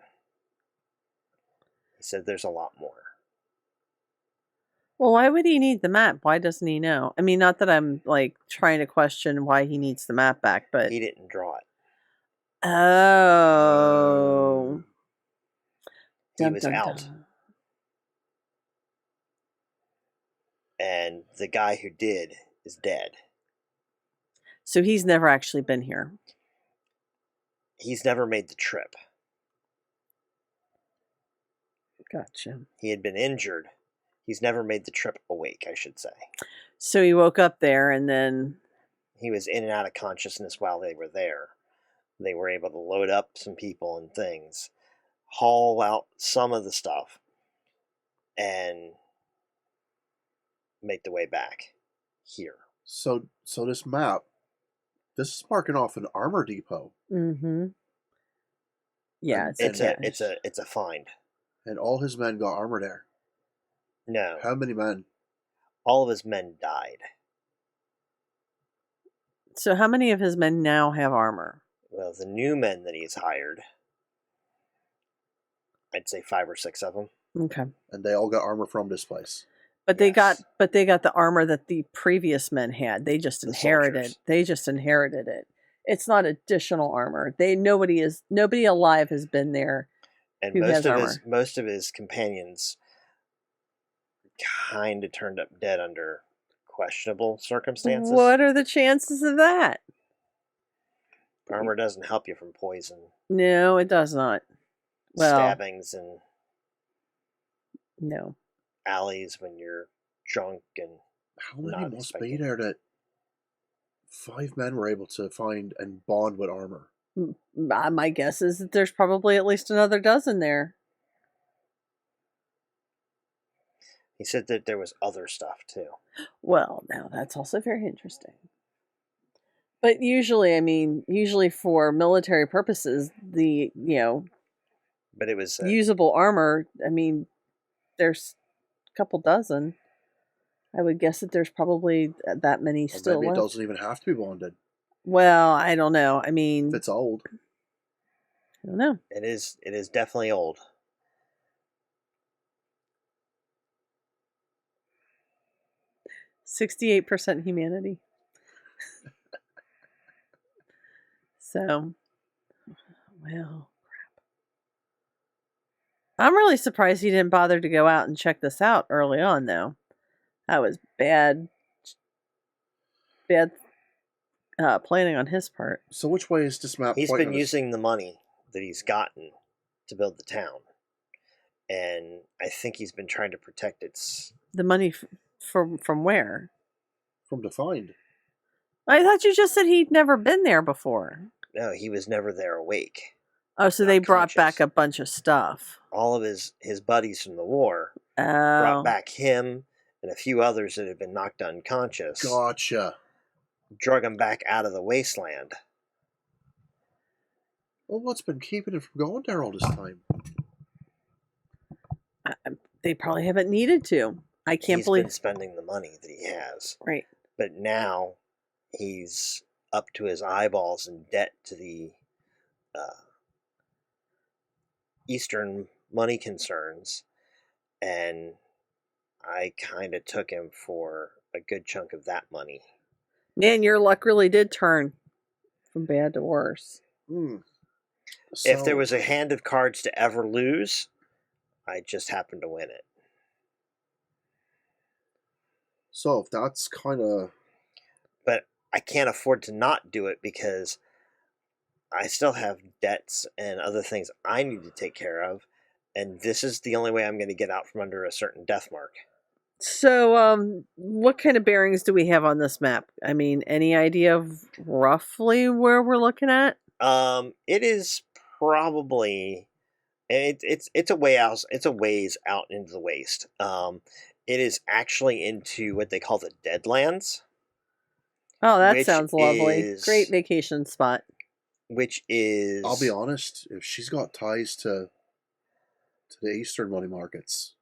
He said there's a lot more. Well, why would he need the map? Why doesn't he know? I mean, not that I'm trying to question why he needs the map back, but He didn't draw it. Oh. He was out. the guy who did is dead. So he's never actually been here. He's never made the trip. Gotcha. He had been injured. He's never made the trip awake, I should say. So he woke up there and then... He was in and out of consciousness while they were there. They were able to load up some people and things, haul out some of the stuff, and make the way back here. So this map, this is marking off an armor depot, Mm-hmm. Yeah, And- It's a find. and all his men got armor there. No, How many men? all of his men died. So how many of his men now have armor? Well, the new men that he's hired, I'd say 5 or 6 of them. Okay. And they all got armor from this place. But they got Yes. the armor that the previous men had. They just The inherited. soldiers. They just inherited it. It's not additional armor. Nobody alive has been there. And Who has armor? most of his companions kind of turned up dead under questionable circumstances. What are the chances of that? Armor doesn't help you from poison, No, it does not. Well, stabbings, and no. alleys when you're drunk. And How many Not must be expecting. there that 5 men were able to find and bond with armor? My guess is that there's probably at least another dozen there. he said that there was other stuff too. Well, now that's also very interesting. But usually for military purposes, the, But it was usable armor, there's a couple dozen. I would guess that there's probably that many Or still maybe it left. doesn't even have to be bonded. Well, I don't know. I If it's old. don't know. it is definitely old. 68% humanity. So, well, crap. I'm really surprised he didn't bother to go out and check this out early on, though. That was bad planning on his part. So which way is this map He's pointing been us? using the money that he's gotten to build the town, and I think he's been trying to protect its. The money from where? From Defined. I thought you just said he'd never been there before. No, he was never there awake. Oh, so Not they brought conscious. back a bunch of stuff. All of his buddies from the war Oh, brought back him and a few others that had been knocked unconscious. Gotcha. Drug him back out of the wasteland. Well, what's been keeping it from going there all this time? they probably haven't needed to. I can't He's believe. been spending the money that he has, Right. but now he's up to his eyeballs in debt to the Eastern money concerns, and I kind of took him for a good chunk of that money. Man, your luck really did turn from bad to worse. If there was a hand of cards to ever lose, I just happened to win it. So if that's kind of... But I can't afford to not do it because I still have debts and other things I need to take care of, and this is the only way I'm going to get out from under a certain death mark. So, what kind of bearings do we have on this map? I mean, any idea of roughly where we're looking at? It is probably it's a way out. It's a ways out into the waste. It is actually into what they call the Deadlands, Oh, that Which sounds lovely. is- Great vacation spot. which is I'll be honest, if she's got ties to the Eastern money markets,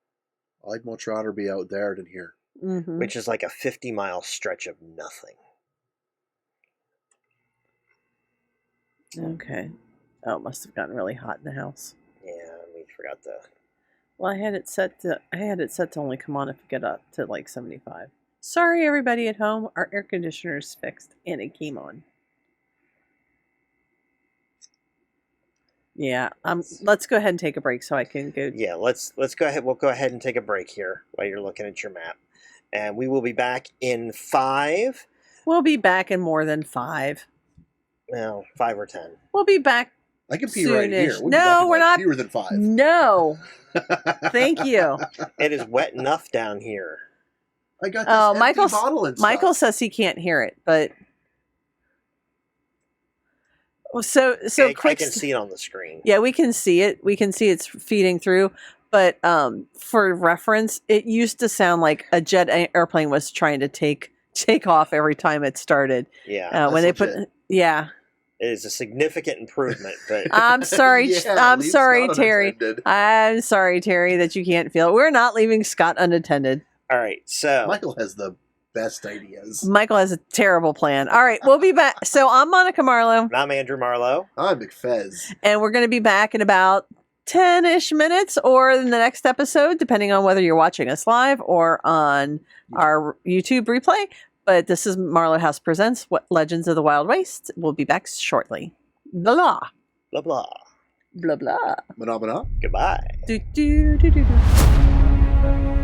I'd much rather be out there than here. Mm-hmm. which is like a 50-mile stretch of nothing. Okay. Oh, it must have gotten really hot in the house. Yeah, we forgot the. Well, I had it set to only come on if we get up to like 75. Sorry, everybody at home. Our air conditioner is fixed, and it came on. Yeah. Let's go ahead and take a break so I can go. Yeah, let's go ahead. We'll go ahead and take a break here while you're looking at your map, And we will be back in 5, We'll be back in more than 5. well, 5 or 10. We'll be back. I can pee right here. Soonish. We'll be No, back in, we're like, not- fewer than 5. No. Thank you. It is wet enough down here. I got this Oh, empty Michael's- bottle and Michael stuff. says he can't hear it, but so I quick. can see it on the screen. Yeah, we can see it. We can see it's feeding through. But for reference, it used to sound like a airplane was trying to take off every time it started. Yeah, When they That's put, yeah. it is a significant improvement, but I'm sorry. Yeah, I'm leave sorry, Scott Terry. unattended. I'm sorry, Terry, that you can't feel it. We're not leaving Scott unattended. all right. So Michael has the best ideas. Michael has a terrible plan. All right, we'll be back. So I'm Monica Marlowe, and I'm Andrew Marlowe. I'm McFez. and we're going to be back in about 10-ish minutes or in the next episode, depending on whether you're watching us live or on our YouTube replay. But this is Marlowe House Presents What Legends of the Wild Waste. We'll be back shortly. Blah, blah. Blah blah. Blah, blah. Mana. Goodbye. Do, do, do, do, do.